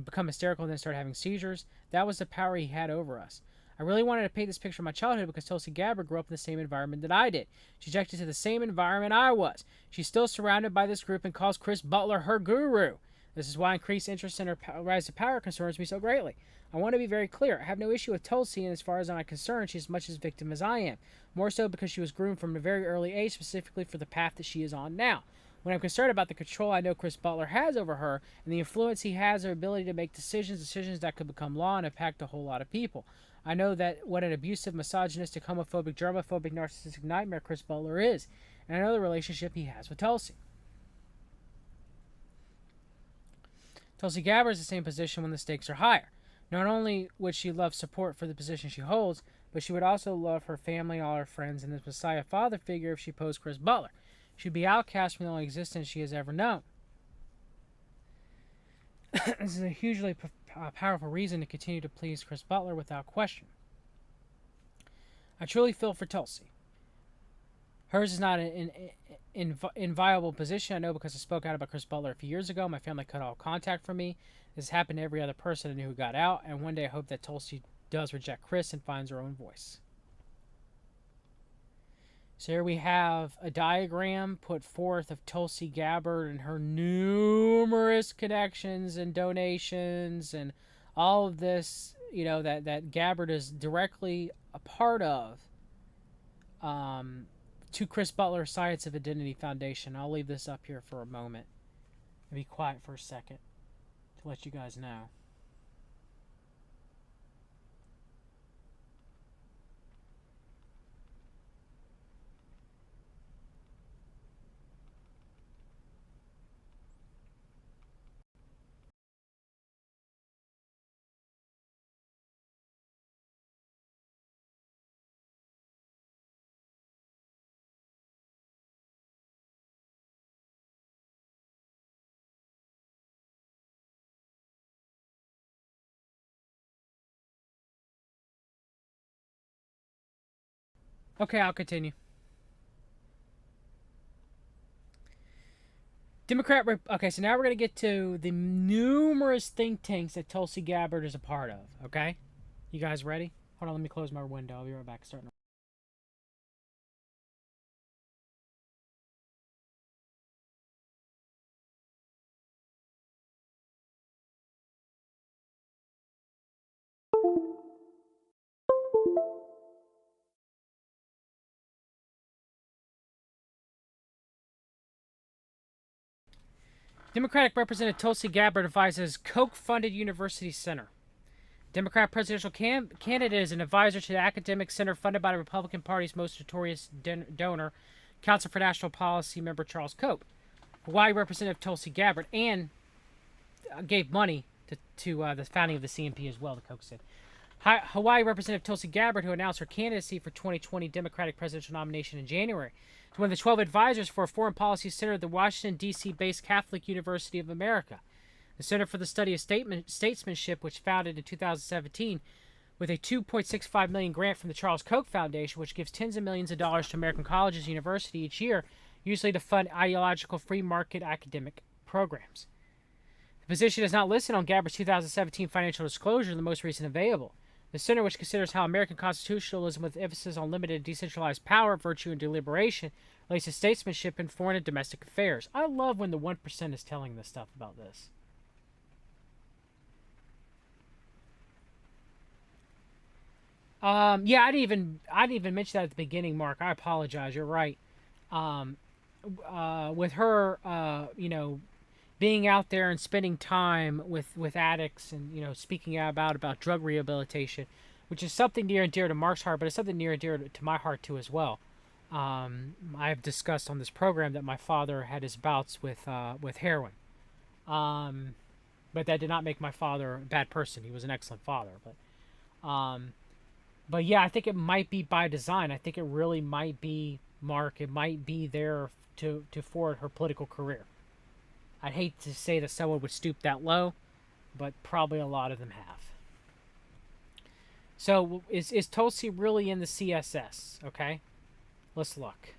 become hysterical and then start having seizures. That was the power he had over us. I really wanted to paint this picture of my childhood because Tulsi Gabbard grew up in the same environment that I did. She's ejected to the same environment I was. She's still surrounded by this group and calls Chris Butler her guru. This is why increased interest in her rise to power concerns me so greatly. I want to be very clear. I have no issue with Tulsi, and as far as I'm concerned, she's as much as a victim as I am. More so because she was groomed from a very early age, specifically for the path that she is on now. When I'm concerned about the control I know Chris Butler has over her, and the influence he has, her ability to make decisions that could become law and impact a whole lot of people. I know that what an abusive, misogynistic, homophobic, germophobic, narcissistic nightmare Chris Butler is, and I know the relationship he has with Tulsi. Tulsi Gabbard is in the same position when the stakes are higher. Not only would she love support for the position she holds, but she would also love her family, all her friends, and this Messiah father figure if she posed Chris Butler. She would be outcast from the only existence she has ever known. This is a hugely powerful reason to continue to please Chris Butler without question. I truly feel for Tulsi. Hers is not an inviolable position, I know, because I spoke out about Chris Butler a few years ago. My family cut all contact from me. This happened to every other person I knew who got out, and one day I hope that Tulsi does reject Chris and finds her own voice. So here we have a diagram put forth of Tulsi Gabbard and her numerous connections and donations and all of this, you know, that Gabbard is directly a part of, to Chris Butler Science of Identity Foundation. I'll leave this up here for a moment and be quiet for a second to let you guys know. Okay, I'll continue. Okay, so now we're going to get to the numerous think tanks that Tulsi Gabbard is a part of, okay? You guys ready? Hold on, let me close my window. I'll be right back. Starting. Democratic Representative Tulsi Gabbard advises Koch-funded University Center. Democrat presidential candidate is an advisor to the academic center funded by the Republican Party's most notorious donor, Council for National Policy member Charles Koch. Hawaii Representative Tulsi Gabbard, and gave money to the founding of the CNP as well, the Koch said. Hawaii Representative Tulsi Gabbard, who announced her candidacy for 2020 Democratic presidential nomination in January, is one of the 12 advisors for a foreign policy center at the Washington, D.C.-based Catholic University of America. The Center for the Study of Statesmanship, which founded in 2017 with a $2.65 million grant from the Charles Koch Foundation, which gives tens of millions of dollars to American colleges and universities each year, usually to fund ideological free market academic programs. The position is not listed on Gabbard's 2017 financial disclosure, the most recent available. The center, which considers how American constitutionalism with emphasis on limited decentralized power, virtue, and deliberation relates to statesmanship in foreign and domestic affairs. I love when the 1% is telling this stuff about this. Yeah, I didn't even mention that at the beginning, Mark. I apologize. You're right. With her, being out there and spending time with addicts and speaking out about drug rehabilitation, which is something near and dear to Mark's heart, but it's something near and dear to my heart too as well. I've discussed on this program that my father had his bouts with heroin, but that did not make my father a bad person. He was an excellent father, but yeah, I think it might be by design. I think it really might be, Mark. It might be there to forward her political career. I'd hate to say that someone would stoop that low, but probably a lot of them have. So is Tulsi really in the CSS? Okay, let's look.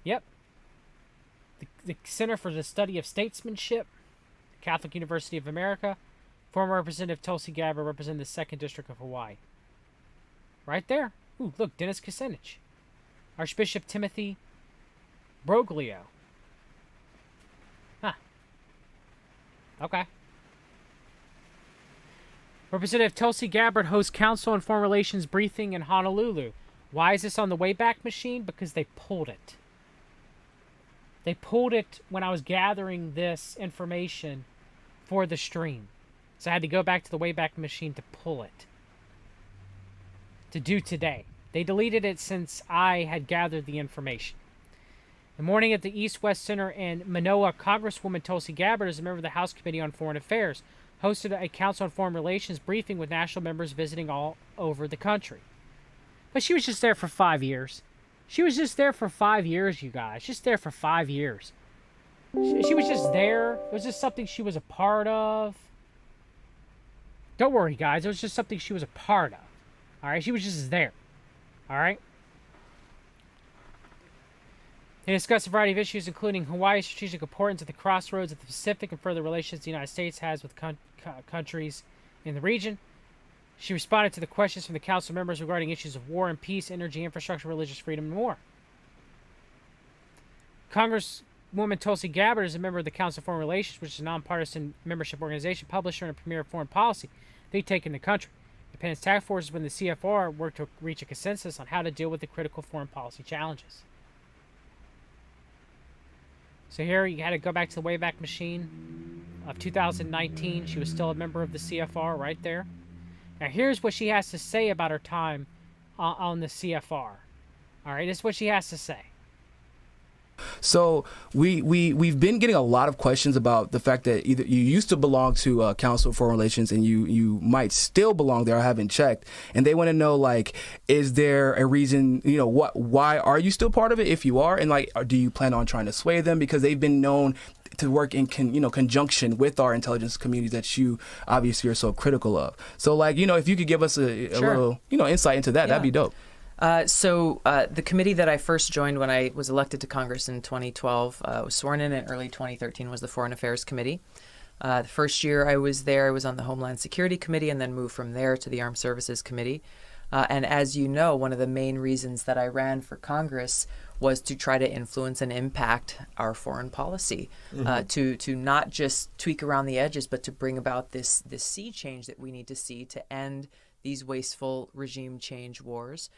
Yep. The Center for the Study of Statesmanship, Catholic University of America. Former Representative Tulsi Gabbard represented the 2nd District of Hawaii. Right there. Ooh, look, Dennis Kucinich. Archbishop Timothy Broglio. Huh. Okay. Representative Tulsi Gabbard hosts Council on Foreign Relations briefing in Honolulu. Why is this on the Wayback Machine? Because they pulled it. They pulled it when I was gathering this information for the stream. So I had to go back to the Wayback Machine to pull it. To do today. They deleted it since I had gathered the information. The morning at the East-West Center in Manoa, Congresswoman Tulsi Gabbard, as a member of the House Committee on Foreign Affairs, hosted a Council on Foreign Relations briefing with national members visiting all over the country. But she was just there for 5 years. She was just there for 5 years, you guys. Just there for 5 years. She was just there. It was just something she was a part of. Don't worry, guys. It was just something she was a part of. All right? She was just there. All right? They discussed a variety of issues, including Hawaii's strategic importance at the crossroads of the Pacific and further relations the United States has with countries in the region. She responded to the questions from the council members regarding issues of war and peace, energy, infrastructure, religious freedom, and more. Congresswoman Tulsi Gabbard is a member of the Council on Foreign Relations, which is a nonpartisan membership organization, publisher, and a premier of foreign policy they take in the country. Independence task forces within the CFR work to reach a consensus on how to deal with the critical foreign policy challenges. So here you had to go back to the Wayback Machine of 2019. She was still a member of the CFR right there. Now here's what she has to say about her time on the CFR. All right, this is what she has to say. So we've been getting a lot of questions about the fact that either you used to belong to Council of Foreign Relations and you might still belong there. I haven't checked, and they want to know, like, is there a reason? Why are you still part of it if you are, and do you plan on trying to sway them, because they've been known to work in conjunction with our intelligence communities that you obviously are so critical of. So if you could give us a Sure. little insight into that, that'd be dope. So the committee that I first joined when I was elected to Congress in 2012, was sworn in early 2013, was the Foreign Affairs Committee. The first year I was there, I was on the Homeland Security Committee, and then moved from there to the Armed Services Committee. And as you know, one of the main reasons that I ran for Congress was to try to influence and impact our foreign policy, to not just tweak around the edges, but to bring about this sea change that we need to see to end these wasteful regime change wars.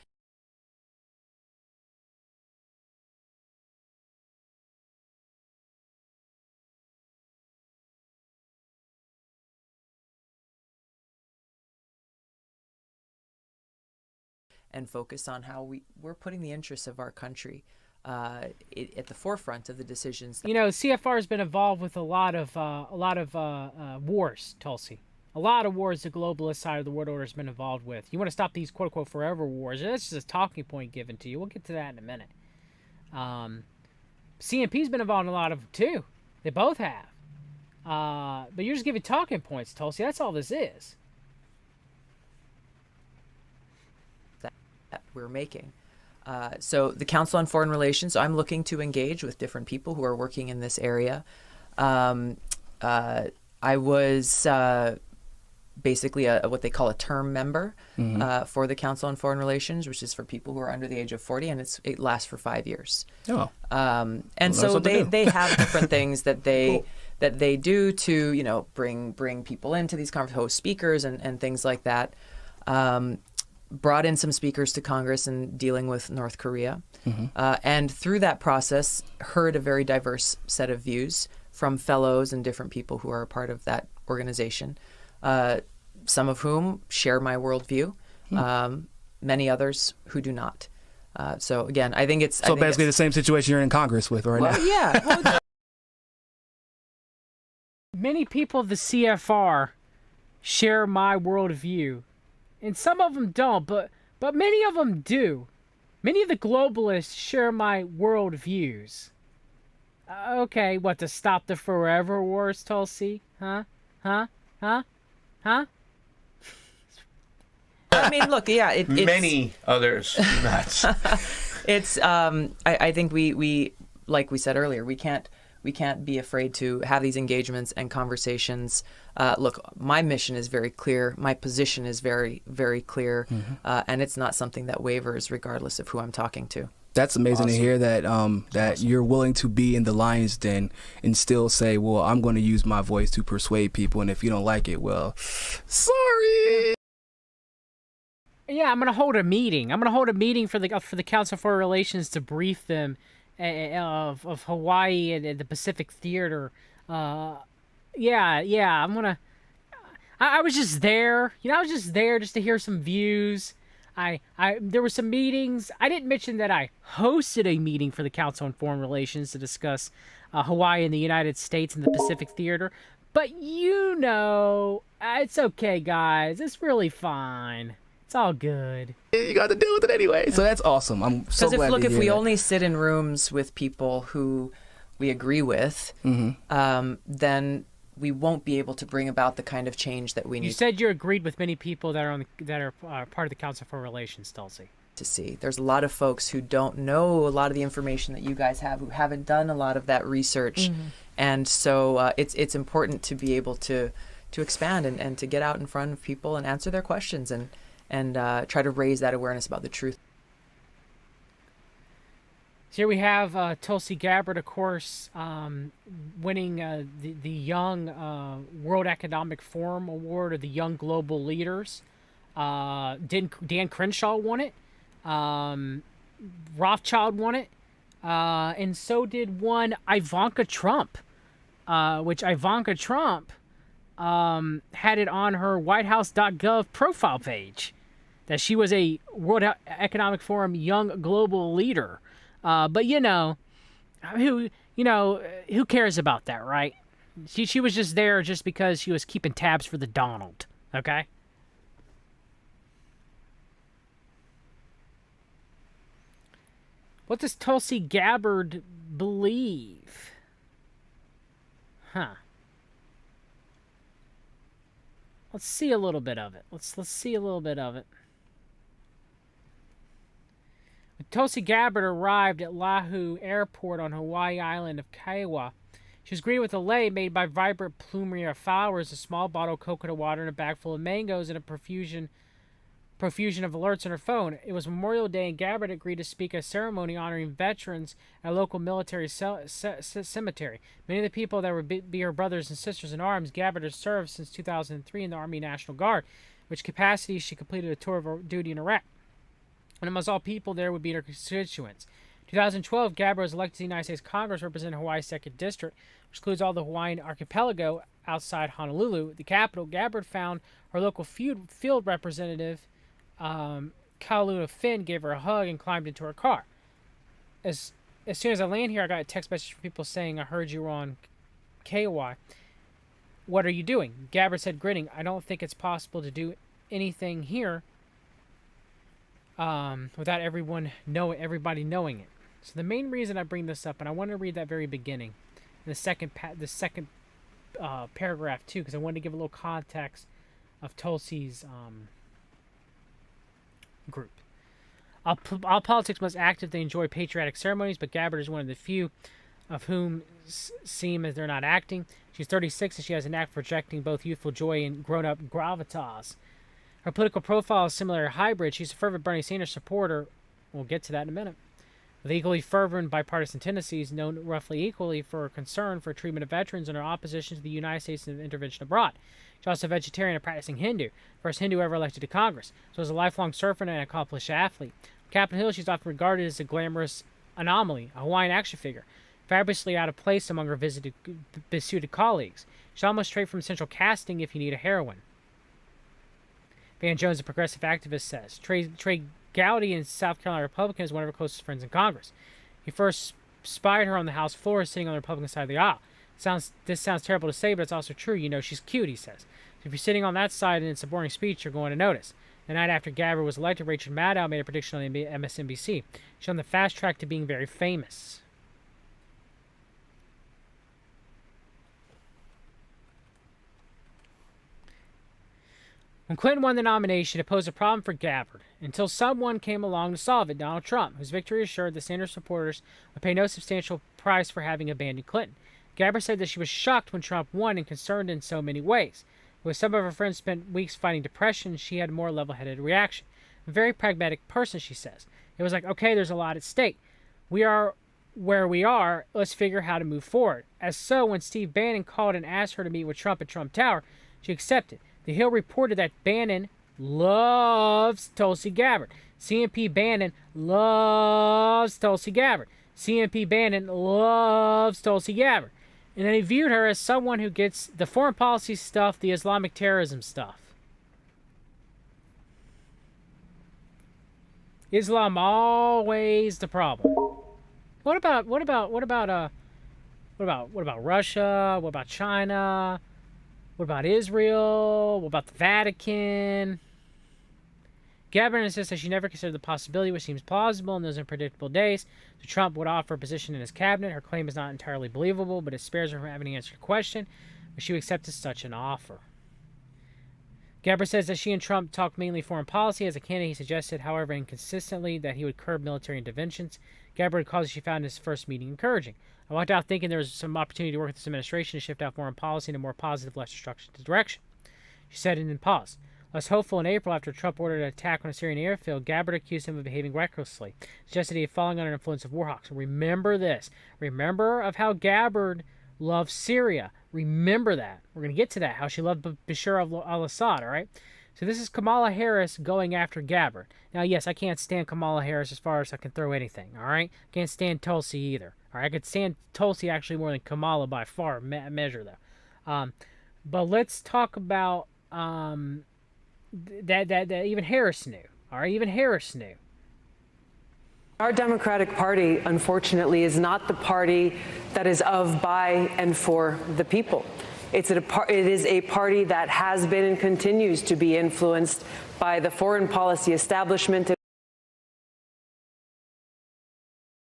And focus on how we're putting the interests of our country at the forefront of the decisions. CFR has been involved with a lot of wars, Tulsi. A lot of wars the globalist side of the world order has been involved with. You want to stop these quote-unquote forever wars. That's just a talking point given to you. We'll get to that in a minute. CNP's been involved in a lot of them, too. They both have. But you're just giving talking points, Tulsi. That's all this is. That we're making. So the Council on Foreign Relations, I'm looking to engage with different people who are working in this area. I was basically what they call a term member for the Council on Foreign Relations, which is for people who are under the age of 40, and it lasts for 5 years. Oh. And so they have different things that they that they do to bring people into these host speakers and things like that. Brought in some speakers to Congress in dealing with North Korea, and through that process heard a very diverse set of views from fellows and different people who are a part of that organization. Some of whom share my worldview, many others who do not. So again, I think it's basically the same situation you're in Congress with right now. Yeah. Well, many people of the CFR share my worldview, and some of them don't, but many of them do. Many of the globalists share my worldviews. Okay, what, to stop the forever wars, Tulsi? Huh? I mean, look, yeah, it's many others. It's I think we like we said earlier, we can't be afraid to have these engagements and conversations. Look, my mission is very clear. My position is very, very clear, and it's not something that wavers regardless of who I'm talking to. That's amazing to hear that you're willing to be in the lion's den and still say, well, I'm going to use my voice to persuade people, and if you don't like it, well, sorry. Yeah, I'm gonna hold a meeting. I'm gonna hold a meeting for the Council for Relations to brief them of Hawaii and the Pacific Theater. Yeah. I'm gonna. I was just there. I was just there just to hear some views. There were some meetings. I didn't mention that I hosted a meeting for the Council on Foreign Relations to discuss Hawaii and the United States and the Pacific Theater. But it's okay, guys. It's really fine. It's all good. You got to deal with it anyway. So that's awesome. I'm so glad to hear if we that. only sit in rooms with people who we agree with, then we won't be able to bring about the kind of change that we need. You said you agreed with many people that are part of the Council for Relations, Tulsi. To see, there's a lot of folks who don't know a lot of the information that you guys have, who haven't done a lot of that research, and so it's important to be able to expand and to get out in front of people and answer their questions and try to raise that awareness about the truth. So here we have Tulsi Gabbard, of course, winning the Young World Economic Forum Award of the Young Global Leaders. Dan Crenshaw won it. Rothschild won it. And so did one Ivanka Trump, which Ivanka Trump had it on her whitehouse.gov profile page that she was a World Economic Forum Young Global Leader. But who cares about that, right? She was just there just because she was keeping tabs for the Donald, okay? What does Tulsi Gabbard believe? Huh. Let's see a little bit of it. Let's see a little bit of it. When Tulsi Gabbard arrived at Lahu Airport on Hawaii island of Kiowa, she was greeted with a lei made by vibrant plumeria flowers, a small bottle of coconut water, and a bag full of mangoes, and a profusion of alerts on her phone. It was Memorial Day, and Gabbard agreed to speak at a ceremony honoring veterans at a local military cemetery. Many of the people that would be her brothers and sisters in arms, Gabbard has served since 2003 in the Army National Guard, which capacity she completed a tour of duty in Iraq. And almost all people there would be her constituents. In 2012, Gabbard was elected to the United States Congress representing Hawaii's 2nd District, which includes all the Hawaiian archipelago outside Honolulu, the capital. Gabbard found her local field representative, Kauluna Finn, gave her a hug and climbed into her car. As soon as I land here, I got a text message from people saying, I heard you were on KY. What are you doing? Gabbard said, grinning, I don't think it's possible to do anything here without everybody knowing it. So the main reason I bring this up, and I want to read that very beginning, the second paragraph too, because I wanted to give a little context of Tulsi's group. All politics must act if they enjoy patriotic ceremonies, but Gabbard is one of the few. of whom seem as they're not acting. She's 36 and she has a knack for projecting both youthful joy and grown-up gravitas. Her political profile is similar to hybrid. She's a fervent Bernie Sanders supporter. We'll get to that in a minute. With equally fervent bipartisan tendencies, known roughly equally for her concern for treatment of veterans and her opposition to the United States intervention abroad. She's also a vegetarian and practicing Hindu, first Hindu ever elected to Congress. So as a lifelong surfer and an accomplished athlete. On Capitol Hill, she's often regarded as a glamorous anomaly, a Hawaiian action figure, fabulously out of place among her besuited colleagues. She's almost straight from central casting if you need a heroine. Van Jones, a progressive activist, says. Trey Gowdy, a South Carolina Republican, is one of her closest friends in Congress. He first spied her on the House floor sitting on the Republican side of the aisle. This sounds terrible to say, but it's also true. You know, she's cute, he says. So if you're sitting on that side and it's a boring speech, you're going to notice. The night after Gabbard was elected, Rachel Maddow made a prediction on MSNBC. She's on the fast track to being very famous. When Clinton won the nomination, it posed a problem for Gabbard, until someone came along to solve it, Donald Trump, whose victory assured the Sanders supporters would pay no substantial price for having abandoned Clinton. Gabbard said that she was shocked when Trump won and concerned in so many ways. With some of her friends spent weeks fighting depression, she had a more level-headed reaction. A very pragmatic person, she says. It was like, okay, there's a lot at stake. We are where we are. Let's figure how to move forward. As so, when Steve Bannon called and asked her to meet with Trump at Trump Tower, she accepted. The Hill reported that Bannon loves Tulsi Gabbard. CMP Bannon loves Tulsi Gabbard. CMP Bannon loves Tulsi Gabbard. And then he viewed her as someone who gets the foreign policy stuff, the Islamic terrorism stuff. Islam always the problem. What about Russia? What about China? What about Israel? What about the Vatican? Gabbard insists that she never considered the possibility, which seems plausible in those unpredictable days, that Trump would offer a position in his cabinet. Her claim is not entirely believable, but it spares her from having to answer the question, but she would accept such an offer. Gabbard says that she and Trump talked mainly foreign policy. As a candidate, he suggested, however inconsistently, that he would curb military interventions. Gabbard calls it she found his first meeting encouraging. I walked out thinking there was some opportunity to work with this administration to shift out foreign policy in a more positive, less destructive direction. She said and then paused. Less hopeful in April, after Trump ordered an attack on a Syrian airfield, Gabbard accused him of behaving recklessly, suggested he had fallen under the influence of war hawks. Remember this. Remember of how Gabbard loved Syria. Remember that. We're going to get to that, how she loved Bashar al-Assad, all right? So this is Kamala Harris going after Gabbard. Now, yes, I can't stand Kamala Harris as far as I can throw anything, all right? Can't stand Tulsi either. All right, I could stand Tulsi actually more than Kamala by far measure, though. But let's talk about that even Harris knew. All right, even Harris knew. Our Democratic Party, unfortunately, is not the party that is of, by, and for the people. It is a party that has been and continues to be influenced by the foreign policy establishment in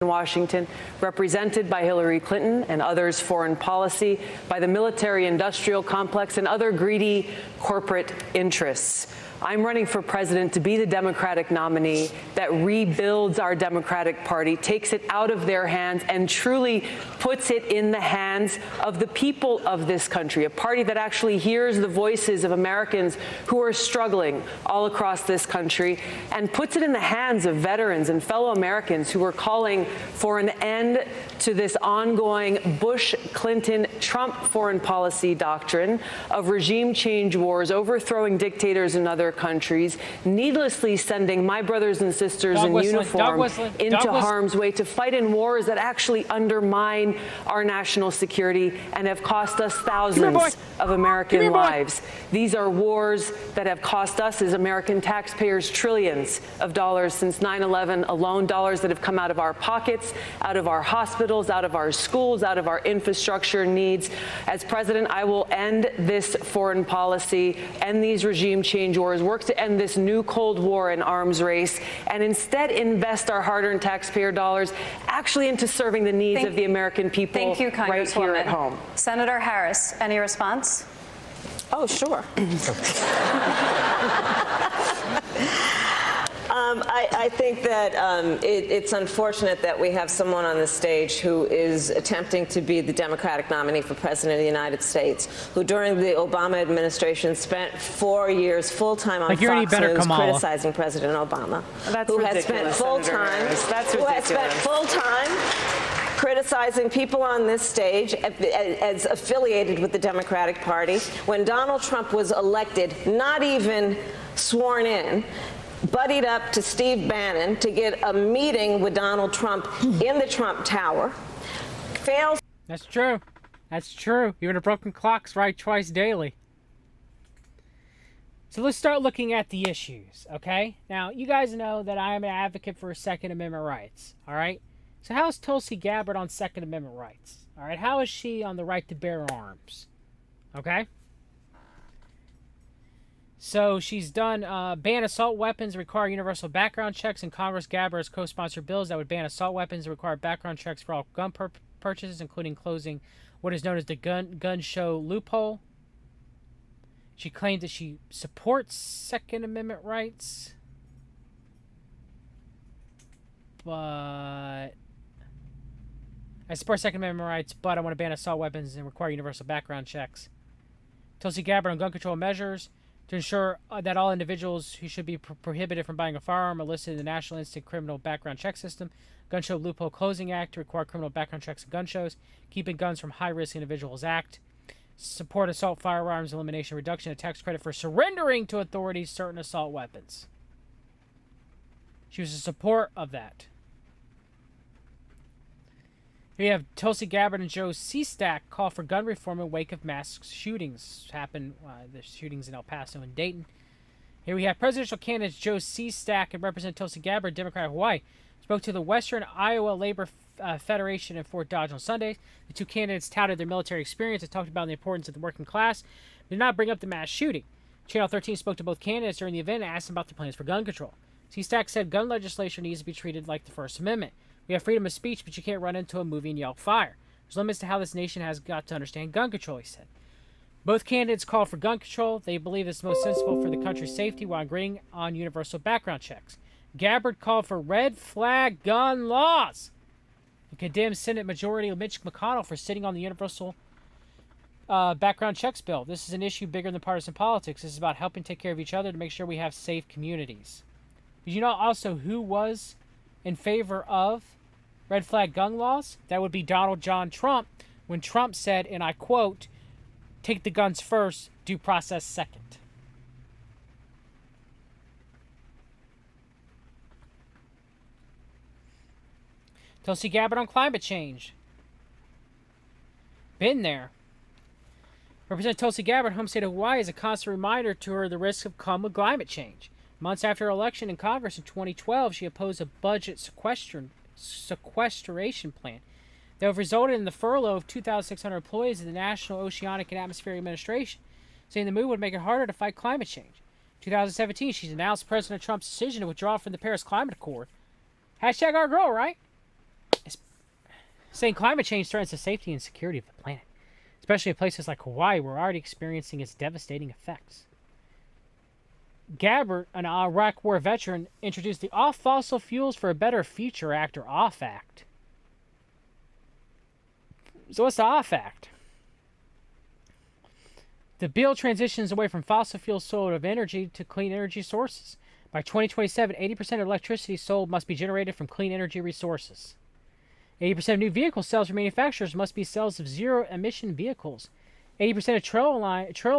Washington, represented by Hillary Clinton and others' foreign policy, by the military-industrial complex and other greedy corporate interests. I'm running for president to be the Democratic nominee that rebuilds our Democratic Party, takes it out of their hands, and truly puts it in the hands of the people of this country, a party that actually hears the voices of Americans who are struggling all across this country, and puts it in the hands of veterans and fellow Americans who are calling for an end to this ongoing Bush-Clinton-Trump foreign policy doctrine of regime change wars, overthrowing dictators in other countries, needlessly sending my brothers and sisters in uniform into harm's way to fight in wars that actually undermine our national security and have cost us thousands of American lives. These are wars that have cost us as American taxpayers trillions of dollars since 9/11 alone, dollars that have come out of our pockets, out of our hospitals, out of our schools, out of our infrastructure needs. As president, I will end this foreign policy, end these regime change wars, work to end this new Cold War and arms race, and instead invest our hard-earned taxpayer dollars actually into serving the needs of the American people right here at home. Senator Harris, any response? Oh, sure. I think that it's unfortunate that we have someone on the stage who is attempting to be the Democratic nominee for President of the United States, who during the Obama administration spent 4 years full-time on Fox News criticizing President Obama. That's who ridiculous, has spent full-time, That's who has ridiculous. spent full-time criticizing people on this stage as affiliated with the Democratic Party. When Donald Trump was elected, not even sworn in, buddied up to Steve Bannon to get a meeting with Donald Trump in the Trump Tower. Fails. That's true. That's true. Even a broken clock's right twice daily. So let's start looking at the issues, okay? Now, you guys know that I am an advocate for Second Amendment rights, all right? So how is Tulsi Gabbard on Second Amendment rights? All right, how is she on the right to bear arms? Okay? So she's done ban assault weapons, require universal background checks, and Congress Gabbard has co-sponsored bills that would ban assault weapons and require background checks for all gun purchases, including closing what is known as the gun show loophole. She claimed that she supports Second Amendment rights, but I support Second Amendment rights, but I want to ban assault weapons and require universal background checks. Tulsi Gabbard on gun control measures to ensure that all individuals who should be prohibited from buying a firearm are listed in the National Instant Criminal Background Check System. Gun Show Loophole Closing Act to require criminal background checks at gun shows. Keeping Guns from High-Risk Individuals Act. Support assault firearms elimination reduction, a tax credit for surrendering to authorities certain assault weapons. She was in support of that. We have Tulsi Gabbard and Joe Seastack call for gun reform in wake of mass shootings. The shootings in El Paso and Dayton. Here we have presidential candidates Joe Seastack and Representative Tulsi Gabbard, Democrat of Hawaii, spoke to the Western Iowa Labor Federation in Fort Dodge on Sunday. The two candidates touted their military experience and talked about the importance of the working class, but did not bring up the mass shooting. Channel 13 spoke to both candidates during the event and asked them about their plans for gun control. Seastack said gun legislation needs to be treated like the First Amendment. We have freedom of speech, but you can't run into a movie and yell fire. There's limits to how this nation has got to understand gun control, he said. Both candidates called for gun control. They believe it's most sensible for the country's safety while agreeing on universal background checks. Gabbard called for red flag gun laws and condemned Senate Majority Mitch McConnell for sitting on the universal background checks bill. This is an issue bigger than partisan politics. This is about helping take care of each other to make sure we have safe communities. Did you know also who was in favor of red flag gun laws? That would be Donald John Trump, when Trump said, and I quote, "Take the guns first, due process second." Tulsi Gabbard on climate change. Been there. Representative Tulsi Gabbard, home state of Hawaii, is a constant reminder to her the risks of come with climate change. Months after her election in Congress in 2012, she opposed a budget sequestration plan that would have resulted in the furlough of 2,600 employees of the National Oceanic and Atmospheric Administration, saying the move would make it harder to fight climate change. In 2017, she's announced President Trump's decision to withdraw from the Paris Climate Accord. Hashtag our girl, right? It's saying climate change threatens the safety and security of the planet, especially in places like Hawaii, where we're already experiencing its devastating effects. Gabbard, an Iraq War veteran, introduced the Off Fossil Fuels for a Better Future Act, or OFF Act. So what's the OFF Act? The bill transitions away from fossil fuel source of energy to clean energy sources. By 2027, 80% of electricity sold must be generated from clean energy resources. 80% of new vehicle sales from manufacturers must be sales of zero-emission vehicles. 80% of trail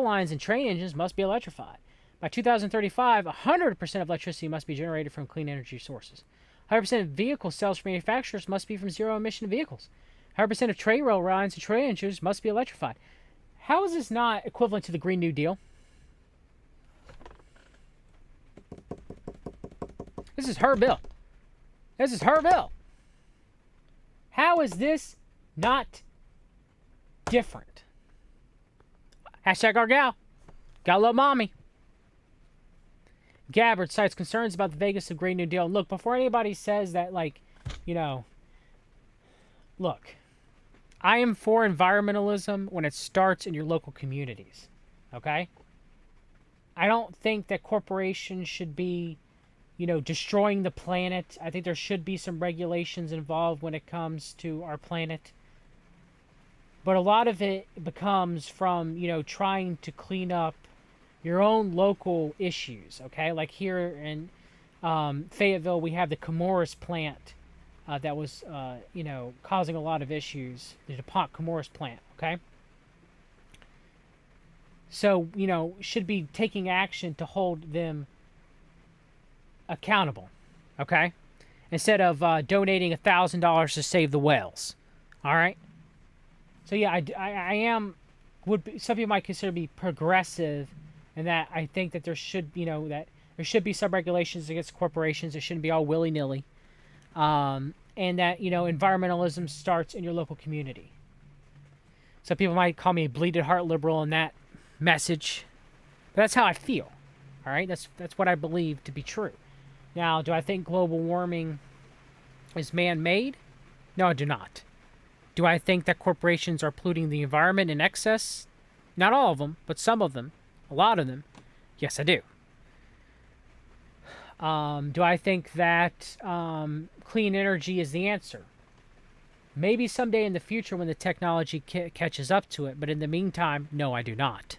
lines and train engines must be electrified. By 2035, 100% of electricity must be generated from clean energy sources. 100% of vehicle sales from manufacturers must be from zero-emission vehicles. 100% of train rail lines and train engines must be electrified. How is this not equivalent to the Green New Deal? This is her bill. This is her bill. How is this not different? Hashtag our gal. Gotta love mommy. Gabbard cites concerns about the vagueness of Green New Deal. And look, before anybody says that, look, I am for environmentalism when it starts in your local communities, okay? I don't think that corporations should be destroying the planet. I think there should be some regulations involved when it comes to our planet. But a lot of it becomes from, trying to clean up your own local issues, okay? Like here in Fayetteville, we have the Chemours plant that was, causing a lot of issues. The DuPont Chemours plant, okay? So, should be taking action to hold them accountable, okay? Instead of donating $1,000 to save the whales, all right? So yeah, I am, some people might consider me progressive, in that I think that there should, that there should be some regulations against corporations. It shouldn't be all willy-nilly, and that environmentalism starts in your local community. Some people might call me a bleeding heart liberal in that message, but that's how I feel. All right, that's what I believe to be true. Now, do I think global warming is man-made? No, I do not. Do I think that corporations are polluting the environment in excess? Not all of them, but some of them, a lot of them. Yes, I do. Do I think that clean energy is the answer? Maybe someday in the future when the technology catches up to it, but in the meantime, no, I do not.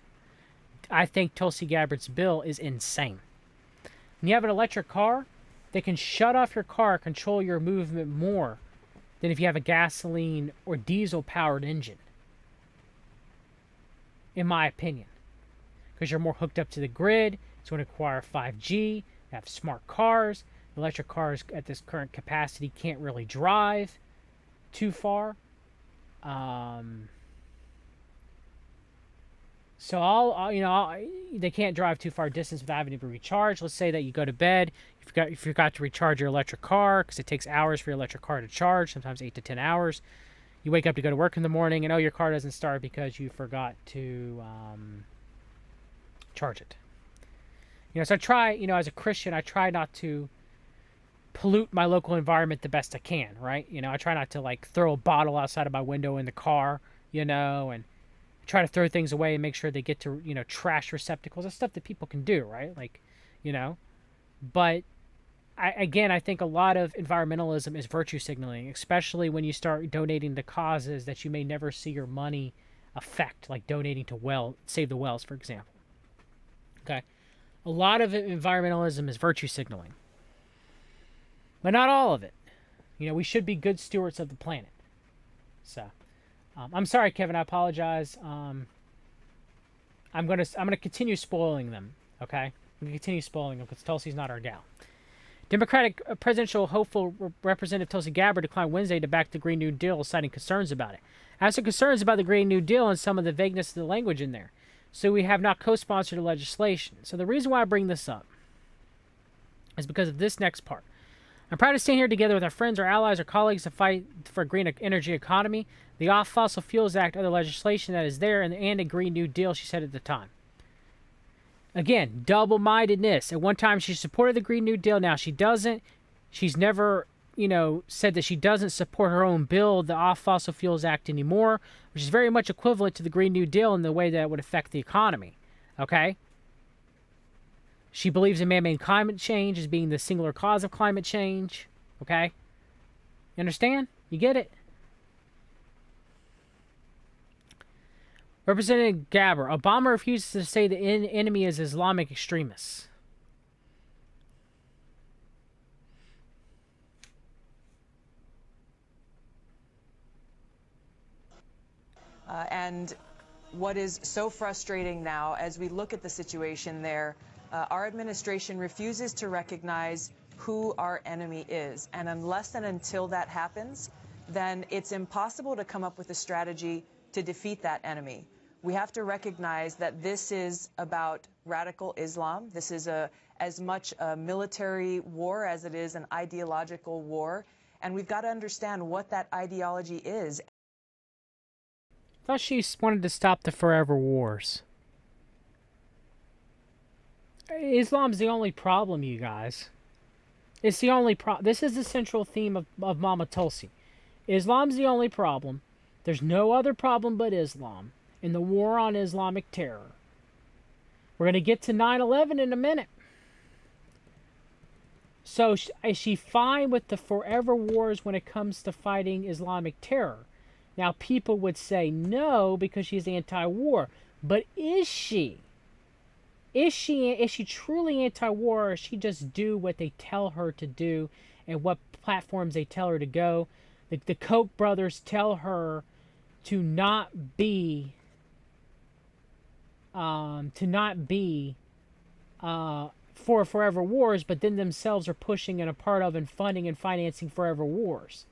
I think Tulsi Gabbard's bill is insane. When you have an electric car, they can shut off your car, control your movement more than if you have a gasoline or diesel-powered engine, in my opinion. Because you're more hooked up to the grid, it's going to require 5G, have smart cars. Electric cars at this current capacity can't really drive too far. So they can't drive too far distance without having to be recharged. Let's say that you go to bed, you forgot to recharge your electric car, because it takes hours for your electric car to charge, sometimes 8 to 10 hours. You wake up to go to work in the morning, and your car doesn't start because you forgot to charge it. So I try, as a Christian, I try not to pollute my local environment the best I can, right? I try not to throw a bottle outside of my window in the car, and try to throw things away and make sure they get to, trash receptacles. That's stuff that people can do, right? But I think a lot of environmentalism is virtue signaling, especially when you start donating to causes that you may never see your money affect, like donating to Save the Whales, for example. Okay? A lot of environmentalism is virtue signaling. But not all of it. We should be good stewards of the planet. So, I'm sorry, Kevin. I apologize. I'm gonna continue spoiling them. Okay, I'm gonna continue spoiling them because Tulsi's not our gal. Democratic presidential hopeful Representative Tulsi Gabbard declined Wednesday to back the Green New Deal, citing concerns about it. I have some concerns about the Green New Deal and some of the vagueness of the language in there. So we have not co-sponsored the legislation. So the reason why I bring this up is because of this next part. I'm proud to stand here together with our friends, our allies, our colleagues to fight for a green energy economy, the Off Fossil Fuels Act, other legislation that is there, and a Green New Deal, she said at the time. Again, double-mindedness. At one time, she supported the Green New Deal. Now she doesn't. She's never, said that she doesn't support her own bill, the Off Fossil Fuels Act, anymore, which is very much equivalent to the Green New Deal in the way that it would affect the economy. Okay? She believes in man-made climate change as being the singular cause of climate change. Okay? You understand? You get it? Representative Gabbard, Obama refuses to say the enemy is Islamic extremists. And what is so frustrating now, as we look at the situation there, our administration refuses to recognize who our enemy is. And unless and until that happens, then it's impossible to come up with a strategy to defeat that enemy. We have to recognize that this is about radical Islam. This is as much a military war as it is an ideological war. And we've got to understand what that ideology is. I thought she wanted to stop the forever wars. Islam's the only problem, you guys. It's the only problem. This is the central theme of Mama Tulsi. Islam's the only problem. There's no other problem but Islam and the war on Islamic terror. We're going to get to 9/11 in a minute. So is she fine with the forever wars when it comes to fighting Islamic terror? Now, people would say no because she's anti-war. But is she? Is she truly anti-war, or is she just do what they tell her to do and what platforms they tell her to go? The Koch brothers tell her to not be for forever wars, but then themselves are pushing and a part of and funding and financing forever wars.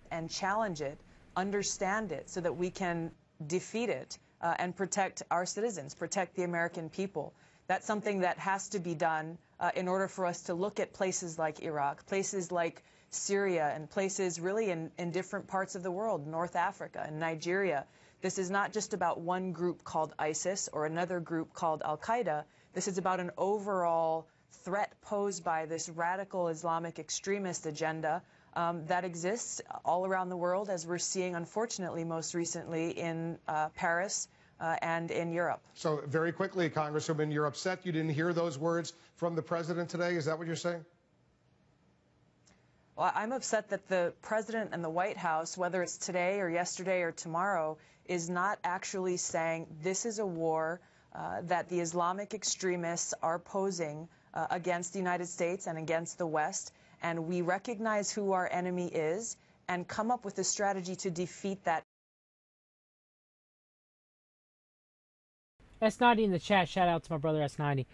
And challenge it, understand it, so that we can defeat it and protect our citizens, protect the American people. That's something that has to be done in order for us to look at places like Iraq, places like Syria, and places really in different parts of the world, North Africa and Nigeria. This is not just about one group called ISIS or another group called Al-Qaeda. This is about an overall threat posed by this radical Islamic extremist agenda that exists all around the world, as we're seeing, unfortunately, most recently in Paris and in Europe. So very quickly, Congresswoman, you're upset you didn't hear those words from the president today? Is that what you're saying? Well, I'm upset that the president and the White House, whether it's today or yesterday or tomorrow, is not actually saying this is a war that the Islamic extremists are posing against the United States and against the West, and we recognize who our enemy is and come up with a strategy to defeat that. S90 in the chat. Shout out to my brother S90.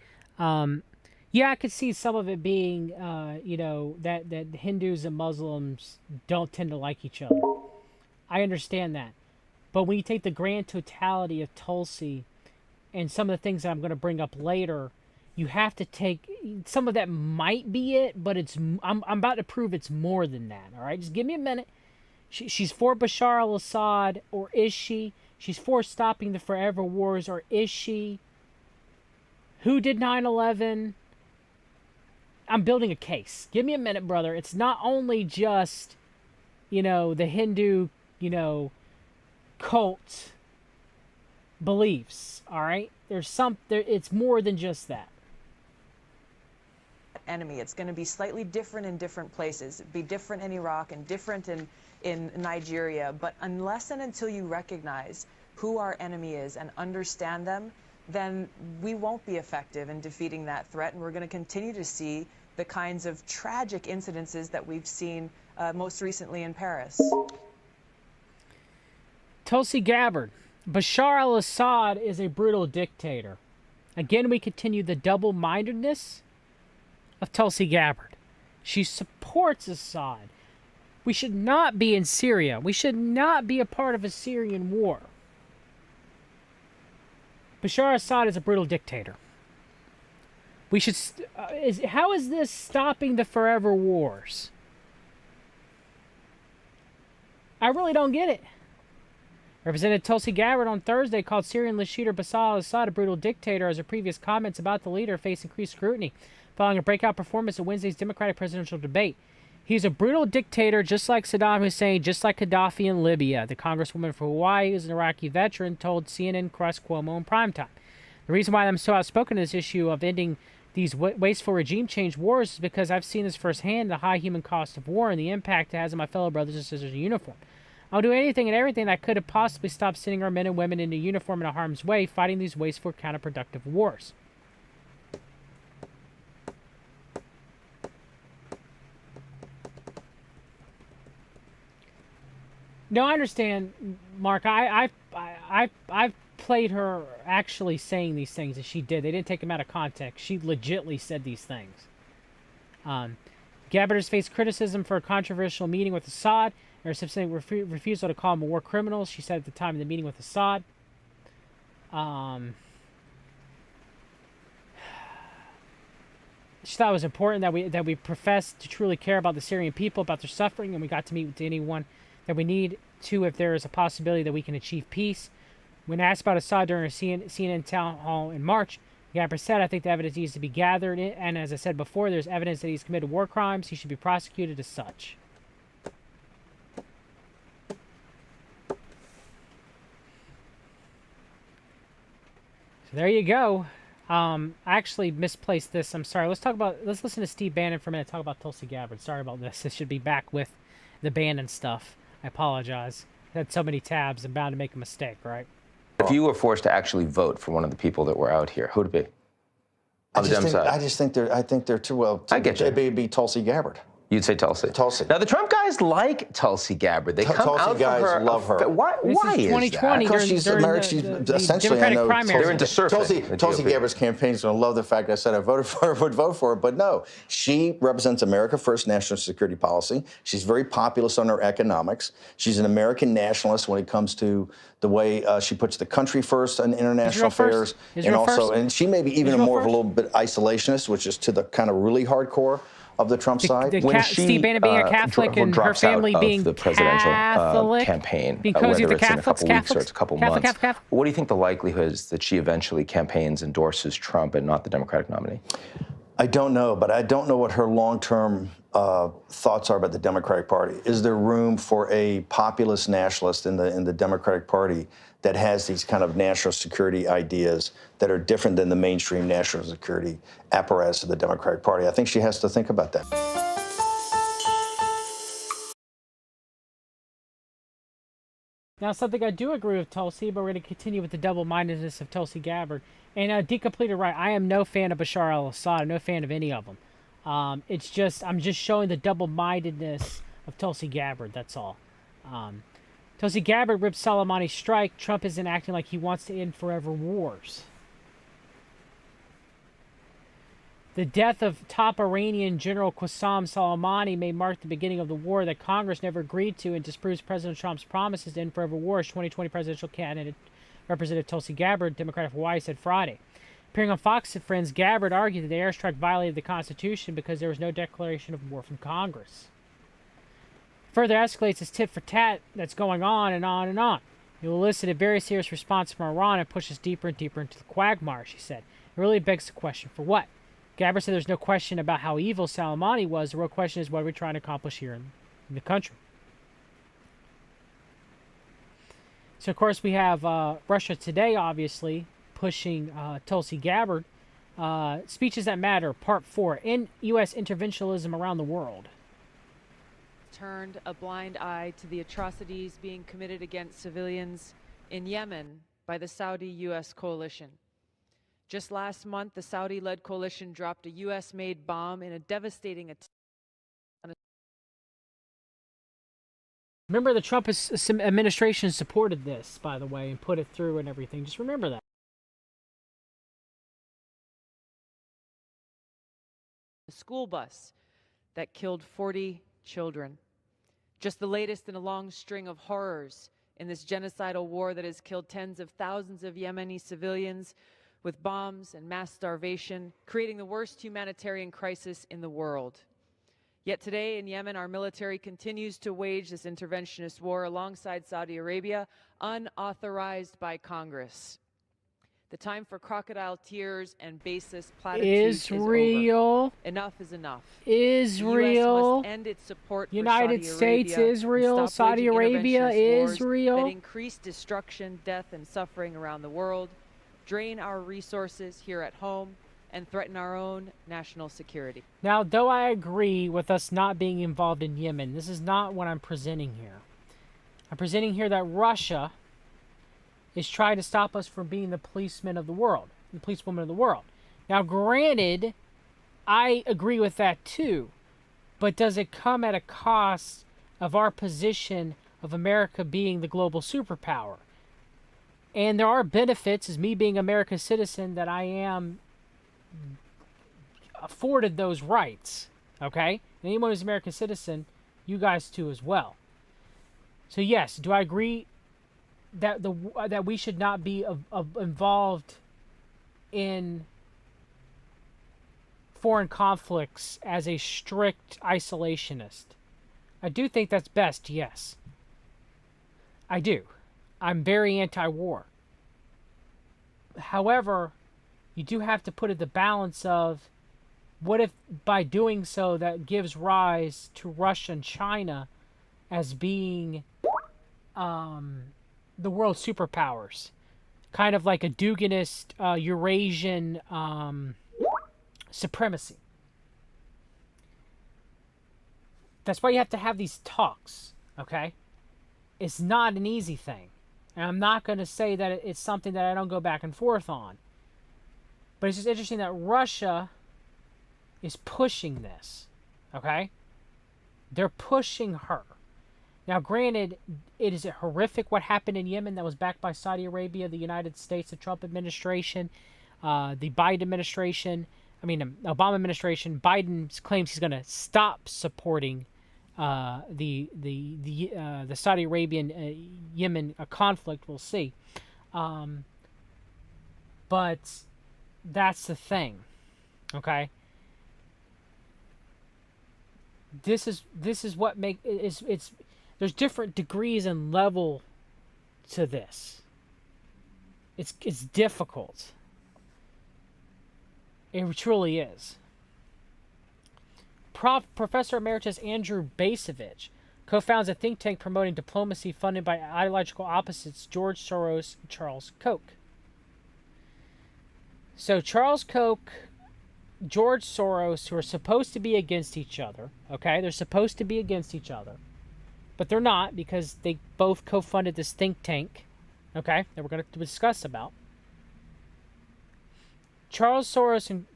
Yeah, I could see some of it being, that Hindus and Muslims don't tend to like each other. I understand that. But when you take the grand totality of Tulsi and some of the things that I'm going to bring up later, you have to take some of that might be it, but I'm about to prove it's more than that. All right, just give me a minute. She's for Bashar al-Assad, or is she? She's for stopping the forever wars, or is she? Who did 9/11? I'm building a case. Give me a minute, brother. It's not only just, the Hindu, cult beliefs. All right, it's more than just that. Enemy. It's going to be slightly different in different places. It'd be different in Iraq and different in Nigeria. But unless and until you recognize who our enemy is and understand them, then we won't be effective in defeating that threat. And we're going to continue to see the kinds of tragic incidences that we've seen most recently in Paris. Tulsi Gabbard. Bashar al-Assad is a brutal dictator. Again, we continue the double-mindedness of Tulsi Gabbard. She supports Assad. We should not be in Syria. We should not be a part of a Syrian war. Bashar Assad is a brutal dictator. We should. How is this stopping the forever wars? I really don't get it. Representative Tulsi Gabbard on Thursday called Syrian leader Bashar al-Assad a brutal dictator as her previous comments about the leader face increased scrutiny following a breakout performance in Wednesday's Democratic presidential debate. He's a brutal dictator just like Saddam Hussein, just like Gaddafi in Libya. The congresswoman for Hawaii, who's an Iraqi veteran, told CNN Crust Cuomo in primetime. The reason why I'm so outspoken on this issue of ending these wasteful regime change wars is because I've seen this firsthand, the high human cost of war and the impact it has on my fellow brothers and sisters in uniform. I'll do anything and everything that could have possibly stopped sending our men and women into uniform in harm's way, fighting these wasteful, counterproductive wars. No, I understand, Mark. I've played her actually saying these things, and she did. They didn't take them out of context. She legitimately said these things. Gabbard has faced criticism for a controversial meeting with Assad and her subsequent refusal to call him a war criminal. She said at the time of the meeting with Assad. She thought it was important that we profess to truly care about the Syrian people, about their suffering, and we got to meet with anyone that we need to if there is a possibility that we can achieve peace. When asked about Assad during a CNN town hall in March, Gabbard said, I think the evidence needs to be gathered, and as I said before, there's evidence that he's committed war crimes. He should be prosecuted as such. So there you go. I actually misplaced this. I'm sorry. Let's listen to Steve Bannon for a minute. Talk about Tulsi Gabbard. Sorry about this. This should be back with the Bannon stuff. I apologize. I had so many tabs. I'm bound to make a mistake, right? If you were forced to actually vote for one of the people that were out here, who would it be? On the Dem side. I think they're too well. I get you. It'd be Tulsi Gabbard. You'd say Tulsi. Tulsi. Now the Trump guys like Tulsi Gabbard. They come Tulsi out guys for her. love her. Why? This Why is is 2020 that? Because she's American. She's essentially, I Democratic know primary. They're into surfing. Tulsi Gabbard's campaign is going to love the fact I said I voted for her, would vote for her, but no, she represents America First national security policy. She's very populist on her economics. She's an American nationalist when it comes to the way she puts the country first in international affairs, and she may be even more of a little bit isolationist, which is to the kind of really hardcore of the Trump side. Steve Bannon being a Catholic and her family being the presidential Catholic, campaign, being cozy with the whether it's in a Catholics, couple weeks or it's a couple months. Catholic. What do you think the likelihood is that she eventually campaigns, endorses Trump and not the Democratic nominee? I don't know, but I don't know what her long-term thoughts are about the Democratic Party. Is there room for a populist nationalist in the Democratic Party that has these kind of national security ideas that are different than the mainstream national security apparatus of the Democratic Party? I think she has to think about that. Now, something I do agree with Tulsi, but we're going to continue with the double-mindedness of Tulsi Gabbard. And D completed right. I am no fan of Bashar al-Assad. I'm no fan of any of them. I'm just showing the double-mindedness of Tulsi Gabbard. That's all. Tulsi Gabbard ripped Soleimani's strike. Trump isn't acting like he wants to end forever wars. The death of top Iranian General Qassem Soleimani may mark the beginning of the war that Congress never agreed to and disproves President Trump's promises to end forever wars, 2020 presidential candidate Representative Tulsi Gabbard, Democrat of Hawaii, said Friday. Appearing on Fox and Friends, Gabbard argued that the airstrike violated the Constitution because there was no declaration of war from Congress. Further escalates this tit for tat that's going on and on and on. It will elicit a very serious response from Iran and push us deeper and deeper into the quagmire, she said. It really begs the question, for what? Gabbard said there's no question about how evil Soleimani was. The real question is what are we trying to accomplish here in the country. So, of course, we have Russia Today, obviously, pushing Tulsi Gabbard. Speeches That Matter, Part 4, in U.S. interventionism around the world. Turned a blind eye to the atrocities being committed against civilians in Yemen by the Saudi-U.S. coalition. Just last month, the Saudi-led coalition dropped a U.S.-made bomb in a devastating attack. Remember, the Trump administration supported this, by the way, and put it through and everything. Just remember that. A school bus that killed 40 children. Just the latest in a long string of horrors in this genocidal war that has killed tens of thousands of Yemeni civilians with bombs and mass starvation, creating the worst humanitarian crisis in the world. Yet today in Yemen, our military continues to wage this interventionist war alongside Saudi Arabia, unauthorized by Congress. The time for crocodile tears and baseless platitudes is over. Enough is enough. Israel. The U.S. must end its support United for States, Saudi Arabia, Israel, Saudi Arabia, Israel. That increase destruction, death, and suffering around the world, drain our resources here at home, and threaten our own national security. Now, though I agree with us not being involved in Yemen, this is not what I'm presenting here. I'm presenting here that Russia is trying to stop us from being the policeman of the world, the policewoman of the world. Now, granted, I agree with that too, but does it come at a cost of our position of America being the global superpower? And there are benefits, as me being an American citizen, that I am afforded those rights, okay? And anyone who's an American citizen, you guys too as well. So yes, do I agree that that we should not be involved in foreign conflicts as a strict isolationist? I do think that's best, yes. I do. I'm very anti-war. However, you do have to put it the balance of what if by doing so that gives rise to Russia and China as being the world superpowers. kind of like a Duginist Eurasian supremacy. That's why you have to have these talks, okay? It's not an easy thing. And I'm not going to say that it's something that I don't go back and forth on. But it's just interesting that Russia is pushing this, okay? They're pushing her. Now, granted, it is horrific what happened in Yemen that was backed by Saudi Arabia, the United States, the Trump administration, the Biden administration. Obama administration. Biden claims he's going to stop supporting the Saudi Arabian Yemen conflict. We'll see, but that's the thing. Okay. This is what it's there's different degrees and level to this. It's difficult. It truly is. Professor Emeritus Andrew Bacevich co-founds a think tank promoting diplomacy funded by ideological opposites George Soros and Charles Koch. So Charles Koch, George Soros, who are supposed to be against each other, okay? They're supposed to be against each other, but they're not because they both co-funded this think tank, okay, that we're going to discuss about. George Soros and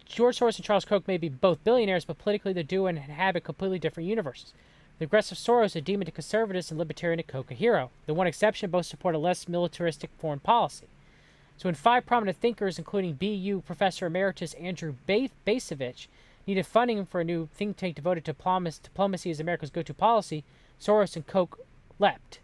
Charles Koch may be both billionaires, but politically the duo inhabit completely different universes. The aggressive Soros, a demon to conservatives, and libertarian to Koch, a hero. The one exception, both support a less militaristic foreign policy. So when 5 prominent thinkers, including BU Professor Emeritus Andrew Bacevich, needed funding for a new think tank devoted to diplomacy as America's go-to policy, Soros and Koch leapt.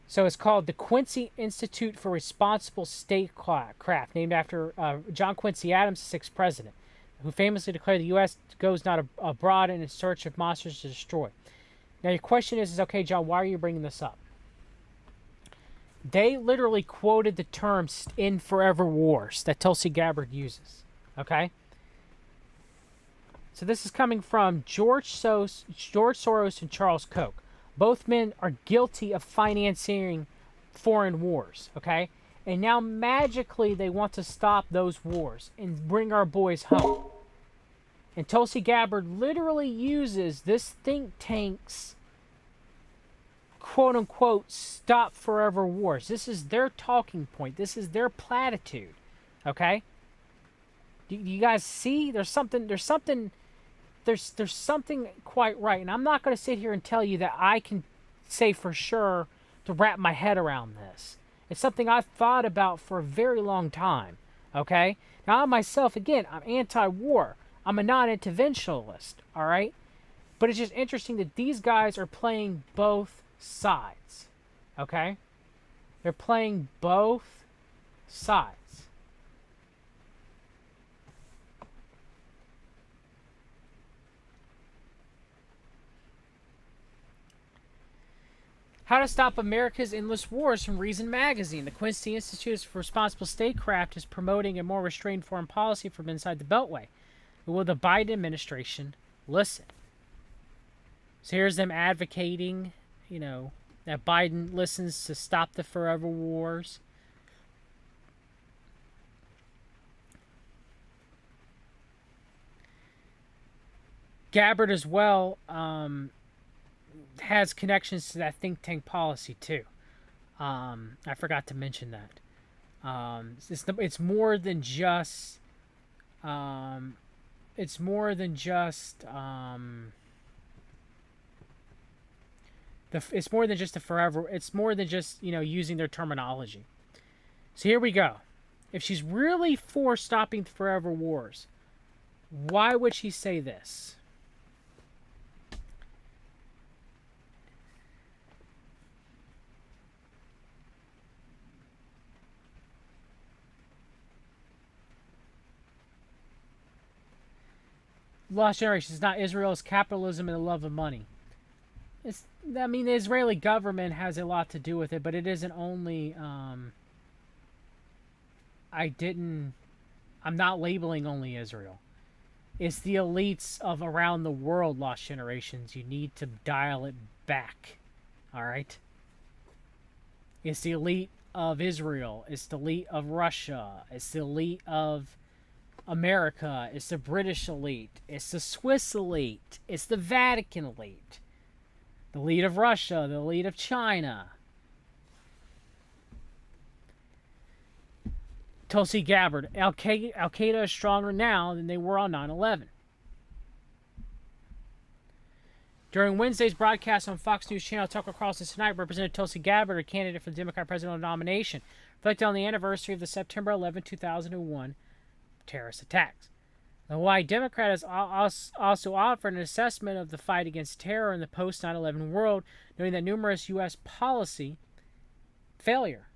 So it's called the Quincy Institute for Responsible Statecraft, named after John Quincy Adams, the 6th president, who famously declared the U.S. goes not abroad in search of monsters to destroy. Now your question is okay, John, why are you bringing this up? They literally quoted the terms in Forever Wars that Tulsi Gabbard uses, okay? So this is coming from George Soros and Charles Koch. Both men are guilty of financing foreign wars, okay? And now magically they want to stop those wars and bring our boys home. And Tulsi Gabbard literally uses this think tank's quote-unquote stop forever wars. This is their talking point. This is their platitude, okay? Do you guys see? There's something quite right. And I'm not going to sit here and tell you that I can say for sure to wrap my head around this. It's something I've thought about for a very long time, okay? Now, I myself, again, I'm anti-war. I'm a non-interventionalist, all right? But it's just interesting that these guys are playing both sides, okay? They're playing both sides. How to Stop America's Endless Wars from Reason Magazine. The Quincy Institute for Responsible Statecraft is promoting a more restrained foreign policy from inside the Beltway. But will the Biden administration listen? So here's them advocating, that Biden listens to stop the forever wars. Gabbard as well, has connections to that think tank policy too. I forgot to mention that. It's more than just. It's more than just the forever. It's more than just using their terminology. So here we go. If she's really for stopping the forever wars, why would she say this? Lost Generation. It's not Israel, it's capitalism and the love of money. The Israeli government has a lot to do with it, but it isn't only, I'm not labeling only Israel. It's the elites of around the world, Lost Generations. You need to dial it back. All right? It's the elite of Israel. It's the elite of Russia. It's the elite of America. It's the British elite. It's the Swiss elite. It's the Vatican elite. The elite of Russia. The elite of China. Tulsi Gabbard. Al-Qaeda is stronger now than they were on 9/11. During Wednesday's broadcast on Fox News Channel, Tucker Carlson tonight, Representative Tulsi Gabbard, a candidate for the Democrat presidential nomination, reflected on the anniversary of the September 11, 2001 terrorist attacks. The Hawaii Democrat has also offered an assessment of the fight against terror in the post-9/11 world, noting that numerous U.S. policy failure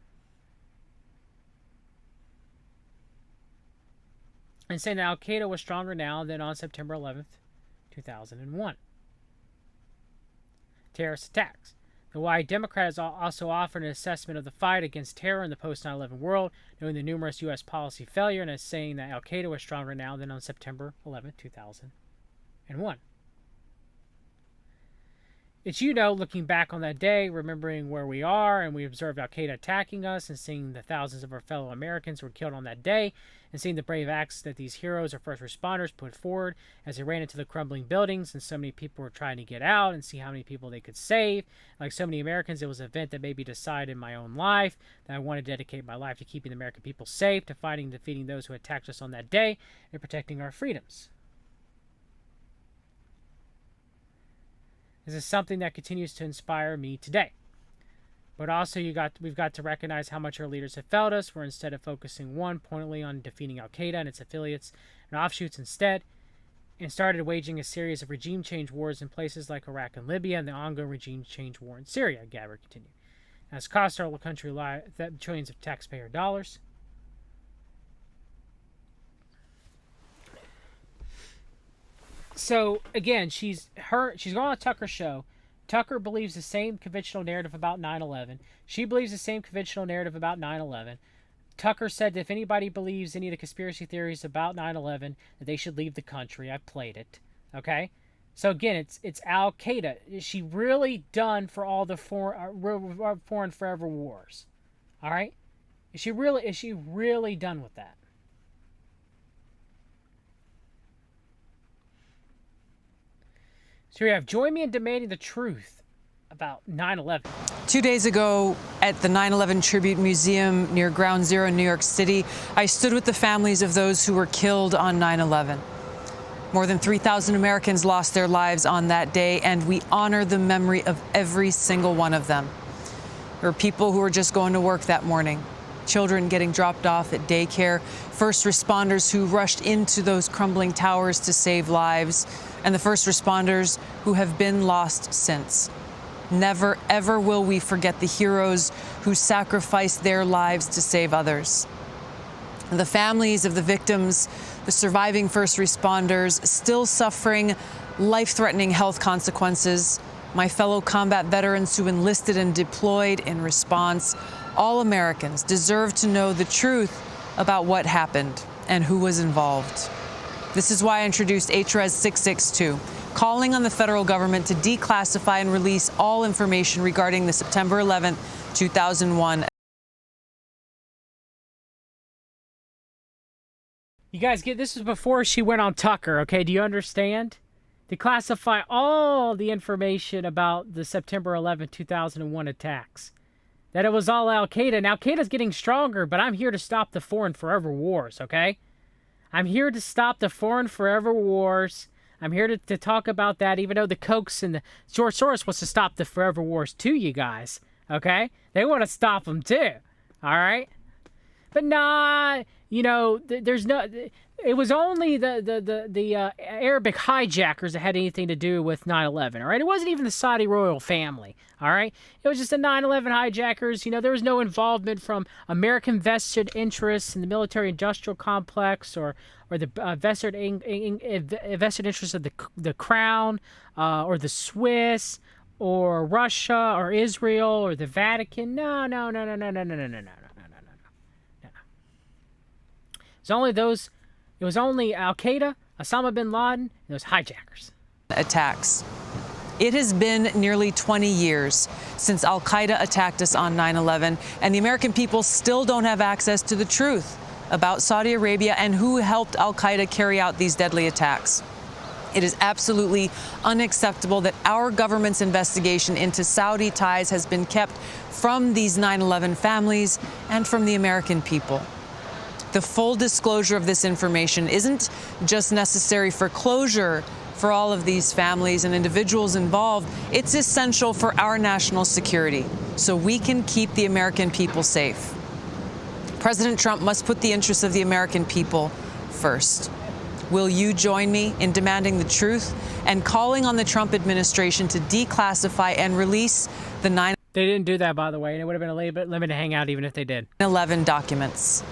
and saying that Al-Qaeda was stronger now than on September 11th, 2001. Terrorist attacks. The Hawaii Democrat has also offered an assessment of the fight against terror in the post-9/11 world, noting the numerous U.S. policy failure, and is saying that Al-Qaeda was stronger now than on September 11, 2001. It's, looking back on that day, remembering where we are, and we observed Al-Qaeda attacking us, and seeing the thousands of our fellow Americans who were killed on that day, and seeing the brave acts that these heroes or first responders put forward as they ran into the crumbling buildings, and so many people were trying to get out, and see how many people they could save. Like so many Americans, it was an event that made me decide in my own life that I want to dedicate my life to keeping the American people safe, to fighting and defeating those who attacked us on that day, and protecting our freedoms. This is something that continues to inspire me today. But also we've got to recognize how much our leaders have failed us, where instead of focusing pointedly on defeating Al-Qaeda and its affiliates and offshoots instead, and started waging a series of regime change wars in places like Iraq and Libya, and the ongoing regime change war in Syria, Gabbard continued. It has cost our country trillions of taxpayer dollars. So again, she's going on Tucker's show. Tucker believes the same conventional narrative about 9/11. She believes the same conventional narrative about 9/11. Tucker said that if anybody believes any of the conspiracy theories about 9/11, that they should leave the country. I played it. Okay? So again, it's Al-Qaeda. Is she really done for all the foreign forever wars? All right? Is she really done with that? So we have, join me in demanding the truth about 9/11. 2 days ago at the 9/11 Tribute Museum near Ground Zero in New York City, I stood with the families of those who were killed on 9/11. More than 3,000 Americans lost their lives on that day, and we honor the memory of every single one of them. There were people who were just going to work that morning, children getting dropped off at daycare, first responders who rushed into those crumbling towers to save lives, and the first responders who have been lost since. Never, ever will we forget the heroes who sacrificed their lives to save others. The families of the victims, the surviving first responders, still suffering life-threatening health consequences, my fellow combat veterans who enlisted and deployed in response, all Americans deserve to know the truth about what happened and who was involved. This is why I introduced HRES 662, calling on the federal government to declassify and release all information regarding the September 11, 2001. You guys this was before she went on Tucker, okay? Do you understand? Declassify all the information about the September 11, 2001 attacks. That it was all Al-Qaeda. And Al-Qaeda's getting stronger, but I'm here to stop the foreign forever wars, okay? I'm here to stop the foreign forever wars. I'm here to talk about that, even though the Kochs and the George Soros wants to stop the forever wars too, you guys, okay? They want to stop them too, all right? But nah, there's no... It was only the Arabic hijackers that had anything to do with 9/11, all right? It wasn't even the Saudi royal family, all right? It was just the 9/11 hijackers. There was no involvement from American vested interests in the military-industrial complex or the vested interests of the Crown or the Swiss or Russia or Israel or the Vatican. No. It was only Al-Qaeda, Osama bin Laden, and those hijackers. Attacks. It has been nearly 20 years since al-Qaeda attacked us on 9/11, and the American people still don't have access to the truth about Saudi Arabia and who helped al-Qaeda carry out these deadly attacks. It is absolutely unacceptable that our government's investigation into Saudi ties has been kept from these 9/11 families and from the American people. The full disclosure of this information isn't just necessary for closure for all of these families and individuals involved. It's essential for our national security so we can keep the American people safe. President Trump must put the interests of the American people first. Will you join me in demanding the truth and calling on the Trump administration to declassify and release the 9/11 They didn't do that, by the way, and it would have been a little bit limited hangout even if they did. documents?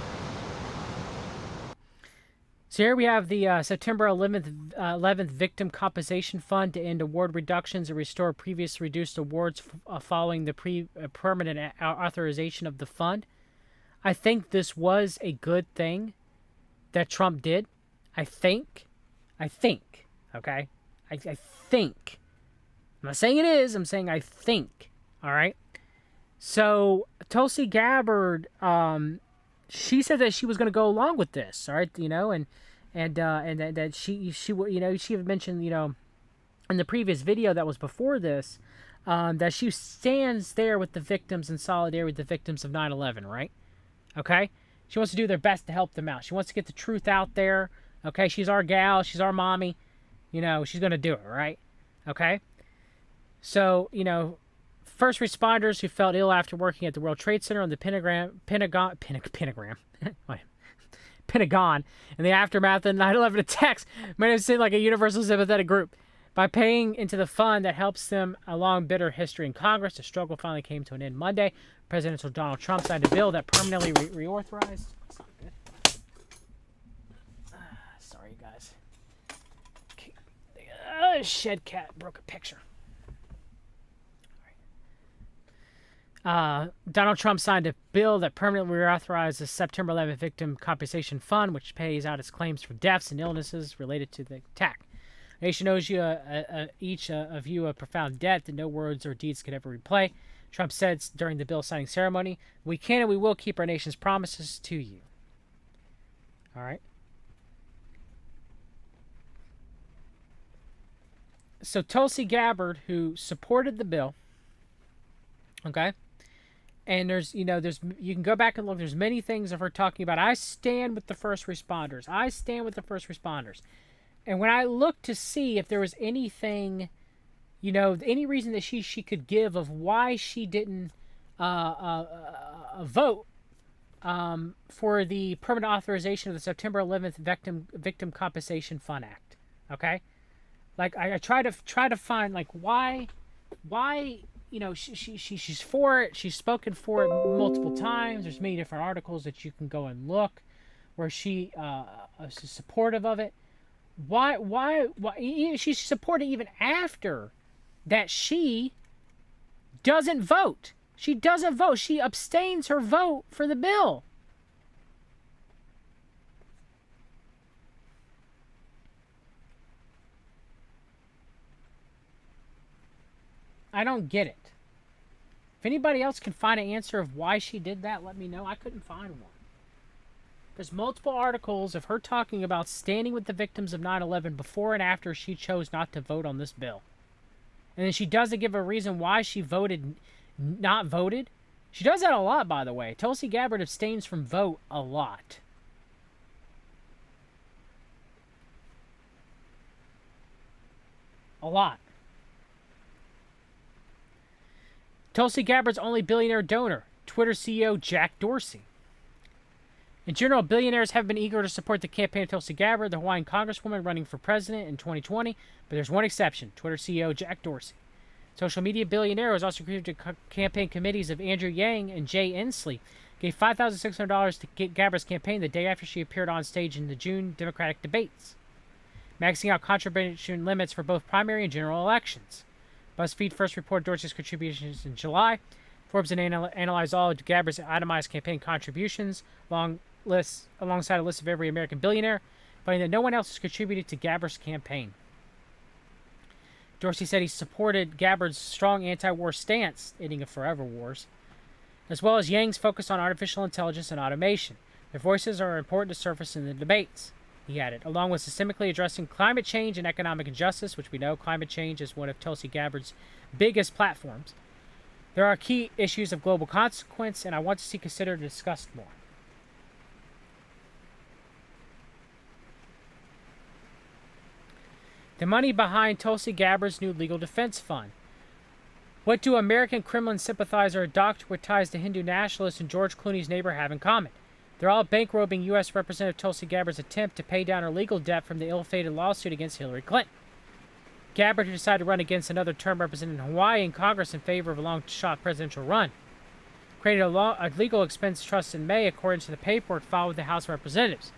So here we have the September 11th Victim Compensation Fund to end award reductions and restore previously reduced awards following the permanent authorization of the fund. I think this was a good thing that Trump did. I think, okay? I think. I'm not saying it is, I'm saying I think, all right? So Tulsi Gabbard, she said that she was going to go along with this, all right, you know, and that she you know, she had mentioned, you know, in the previous video that was before this, that she stands there with the victims in solidarity with the victims of 9/11, right? Okay, she wants to do their best to help them out. She wants to get the truth out there. Okay, she's our gal, she's our mommy, you know, she's gonna do it, right? Okay, so you know. First responders who felt ill after working at the World Trade Center on the Pentagon in the aftermath of the 9/11 attacks made it seem like a universal sympathetic group. By paying into the fund that helps them along bitter history in Congress, the struggle finally came to an end Monday. President Donald Trump signed a bill that permanently reauthorized. Sorry, guys. Shed cat broke a picture. Donald Trump signed a bill that permanently reauthorized the September 11th Victim Compensation Fund, which pays out its claims for deaths and illnesses related to the attack. The nation owes you each of you a profound debt that no words or deeds could ever repay. Trump said during the bill signing ceremony, "We can and we will keep our nation's promises to you." All right. So Tulsi Gabbard, who supported the bill, okay. And there's, you know, you can go back and look. There's many things of her talking about, I stand with the first responders. I stand with the first responders. And when I looked to see if there was anything, you know, any reason that she could give of why she didn't vote for the permanent authorization of the September 11th Victim Compensation Fund Act, okay? Like I try to find like why. You know, she's for it. She's spoken for it multiple times. There's many different articles that you can go and look where she is supportive of it. Why she's supported even after that she doesn't vote. She doesn't vote. She abstains her vote for the bill. I don't get it. If anybody else can find an answer of why she did that, let me know. I couldn't find one. There's multiple articles of her talking about standing with the victims of 9/11 before and after she chose not to vote on this bill. And then she doesn't give a reason why she not voted. She does that a lot, by the way. Tulsi Gabbard abstains from vote a lot. A lot. Tulsi Gabbard's only billionaire donor, Twitter CEO Jack Dorsey. In general, billionaires have been eager to support the campaign of Tulsi Gabbard, the Hawaiian congresswoman running for president in 2020, but there's one exception, Twitter CEO Jack Dorsey. Social media billionaire was also contributed to campaign committees of Andrew Yang and Jay Inslee, gave $5,600 to Gabbard's campaign the day after she appeared on stage in the June Democratic debates, maxing out contribution limits for both primary and general elections. BuzzFeed first reported Dorsey's contributions in July. Forbes analyzed all of Gabbard's itemized campaign contributions alongside a list of every American billionaire, finding that no one else has contributed to Gabbard's campaign. Dorsey said he supported Gabbard's strong anti-war stance, ending of forever wars, as well as Yang's focus on artificial intelligence and automation. Their voices are important to surface in the debates, he added, along with systemically addressing climate change and economic injustice, which we know climate change is one of Tulsi Gabbard's biggest platforms. There are key issues of global consequence, and I want to see considered and discussed more. The money behind Tulsi Gabbard's new legal defense fund. What do American Kremlin sympathizer, a doctor with ties to Hindu nationalists, and George Clooney's neighbor have in common? They're all bankrobbing U.S. Representative Tulsi Gabbard's attempt to pay down her legal debt from the ill-fated lawsuit against Hillary Clinton. Gabbard, who decided to run against another term representing Hawaii in Congress in favor of a long-shot presidential run, created a legal expense trust in May, according to the paperwork filed with the House of Representatives.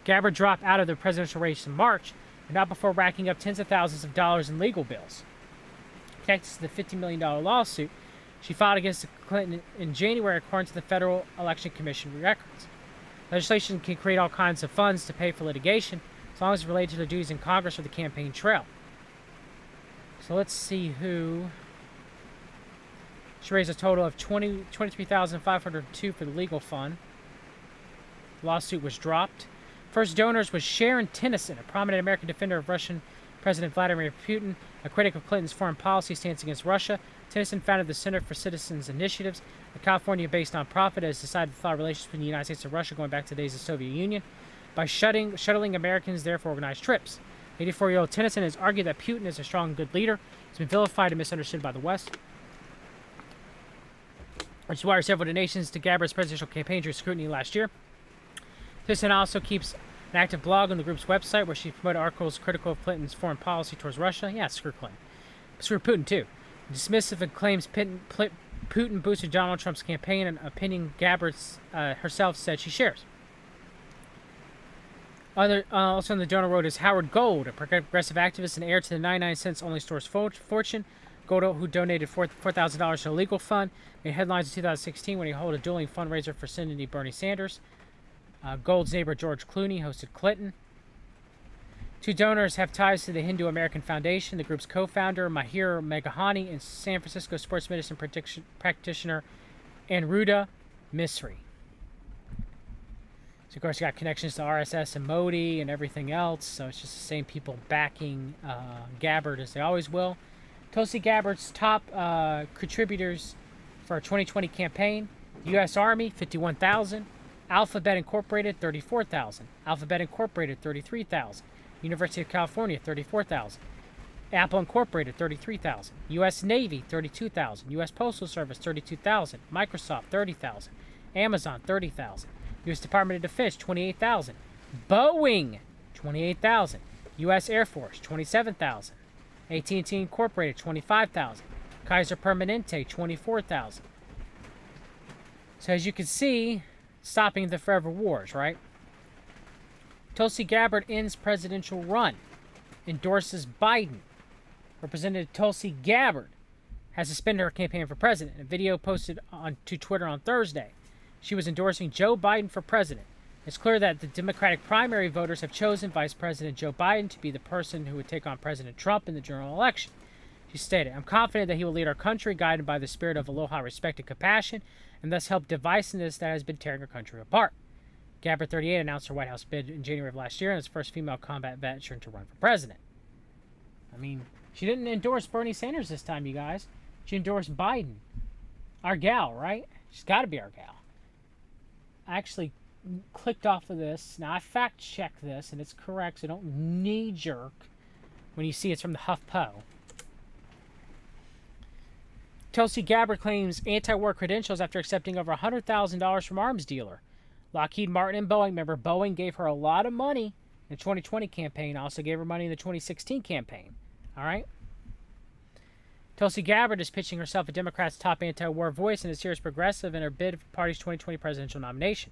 Gabbard dropped out of the presidential race in March, but not before racking up tens of thousands of dollars in legal bills. Connected to the $50 million lawsuit she filed against Clinton in January, according to the Federal Election Commission records. Legislation can create all kinds of funds to pay for litigation, as long as it's related to their duties in Congress or the campaign trail. So let's see who. She raised a total of $23,502 for the legal fund. The lawsuit was dropped. First donors was Sharon Tennyson, a prominent American defender of Russian President Vladimir Putin, a critic of Clinton's foreign policy stance against Russia. Tennyson founded the Center for Citizens Initiatives, a California-based nonprofit that has decided to thaw relations between the United States and Russia going back to the days of the Soviet Union by shuttling Americans there for organized trips. 84-year-old Tennyson has argued that Putin is a strong and good leader. He's been vilified and misunderstood by the West, which is why several donations to Gabbard's presidential campaign drew scrutiny last year. Tennyson also keeps an active blog on the group's website where she promoted articles critical of Clinton's foreign policy towards Russia. Yeah, screw Clinton. Screw Putin, too. Dismissive of claims Putin boosted Donald Trump's campaign, an opinion Gabbard herself said she shares. Also on the donor road is Howard Gold, a progressive activist and heir to the 99 cents only store's fortune. Gold, who donated $4,000 to a legal fund, made headlines in 2016 when he held a dueling fundraiser for Senator Bernie Sanders. Gold's neighbor George Clooney hosted Clinton. Two donors have ties to the Hindu American Foundation. The group's co-founder, Mahir Meghani, and San Francisco sports medicine practitioner Aniruddha Misri. So, of course, you got connections to RSS and Modi and everything else. So it's just the same people backing Gabbard as they always will. Tulsi Gabbard's top contributors for our 2020 campaign: U.S. Army, 51,000. Alphabet Incorporated, 34,000. Alphabet Incorporated, 33,000. University of California, 34,000. Apple Incorporated, 33,000. U.S. Navy, 32,000. U.S. Postal Service, 32,000. Microsoft, 30,000. Amazon, 30,000. U.S. Department of Defense, 28,000. Boeing, 28,000. U.S. Air Force, 27,000. AT&T Incorporated, 25,000. Kaiser Permanente, 24,000. So as you can see, stopping the forever wars, right? Tulsi Gabbard ends presidential run, endorses Biden. Representative Tulsi Gabbard has suspended her campaign for president. In a video posted to Twitter on Thursday, she was endorsing Joe Biden for president. It's clear that the Democratic primary voters have chosen Vice President Joe Biden to be the person who would take on President Trump in the general election. She stated, "I'm confident that he will lead our country, guided by the spirit of aloha, respect, and compassion, and thus help divisiveness that has been tearing our country apart." Gabbard, 38, announced her White House bid in January of last year and is the first female combat veteran to run for president. I mean, she didn't endorse Bernie Sanders this time, you guys. She endorsed Biden. Our gal, right? She's got to be our gal. I actually clicked off of this. Now, I fact-checked this, and it's correct, so don't knee-jerk when you see it's from the HuffPo. Tulsi Gabbard claims anti-war credentials after accepting over $100,000 from arms dealer Lockheed Martin and Boeing. Remember, Boeing gave her a lot of money in the 2020 campaign, also gave her money in the 2016 campaign. All right? Tulsi Gabbard is pitching herself a Democrats' top anti-war voice and a serious progressive in her bid for the party's 2020 presidential nomination.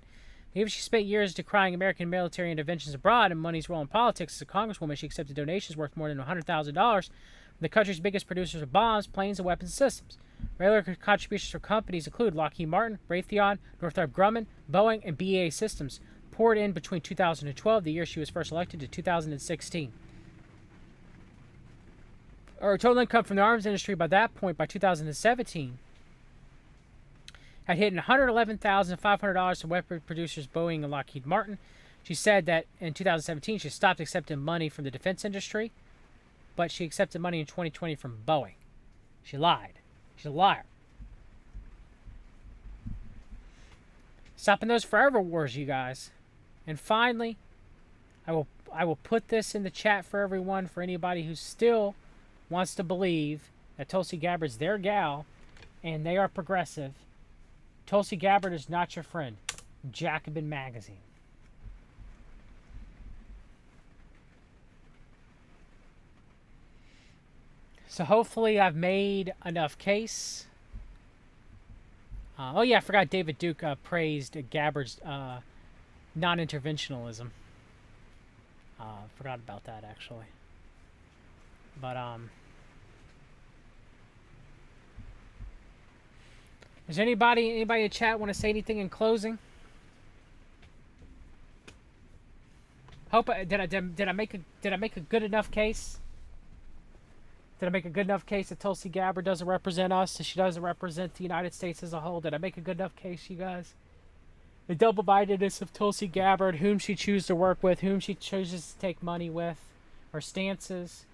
Even if she spent years decrying American military interventions abroad and money's role in politics as a congresswoman, she accepted donations worth more than $100,000 from the country's biggest producers of bombs, planes, and weapons systems. Regular contributions from companies include Lockheed Martin, Raytheon, Northrop Grumman, Boeing, and BAE Systems, poured in between 2012, the year she was first elected, to 2016. or total income from the arms industry by that point, by 2017, had hit $111,500 from weapon producers Boeing and Lockheed Martin. She said that in 2017 she stopped accepting money from the defense industry, but she accepted money in 2020 from Boeing. She lied. She's a liar. Stopping those forever wars, you guys. And finally, I will put this in the chat for everyone, for anybody who still wants to believe that Tulsi Gabbard's their gal and they are progressive. Tulsi Gabbard is not your friend. Jacobin Magazine. So hopefully I've made enough case. Oh yeah, I forgot David Duke praised Gabbard's non-interventionalism. Forgot about that actually. But does anybody in chat want to say anything in closing? Hope did I make a good enough case? Did I make a good enough case that Tulsi Gabbard doesn't represent us, that she doesn't represent the United States as a whole? Did I make a good enough case, you guys? The double-mindedness of Tulsi Gabbard, whom she chooses to work with, whom she chooses to take money with, her stances.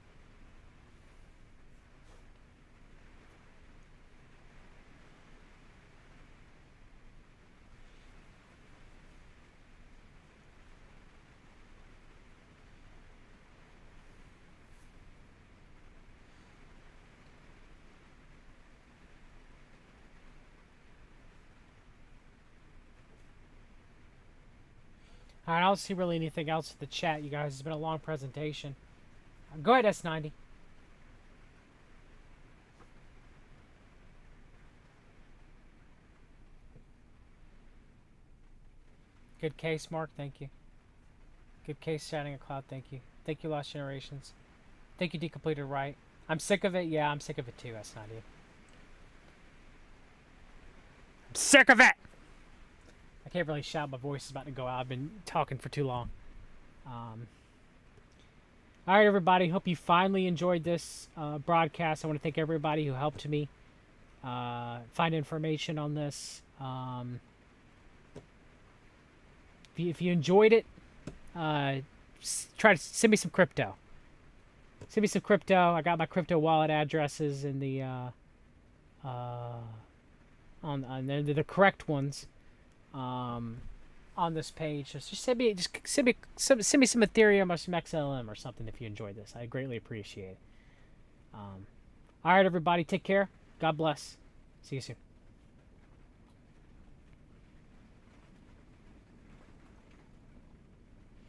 Alright, I don't see really anything else in the chat, you guys. It's been a long presentation. Go ahead, S90. Good case, Mark. Thank you. Good case, Shining a Cloud. Thank you. Thank you, Lost Generations. Thank you, Decompleted Right. I'm sick of it. Yeah, I'm sick of it too, S90. I'm sick of it! I can't really shout. My voice is about to go out. I've been talking for too long. All right, everybody. Hope you finally enjoyed this broadcast. I want to thank everybody who helped me find information on this. If you enjoyed it, try to send me some crypto. Send me some crypto. I got my crypto wallet addresses in the on the correct ones. On this page, just send me some Ethereum or some XLM or something if you enjoyed this. I greatly appreciate it. All right, everybody, take care. God bless. See you soon.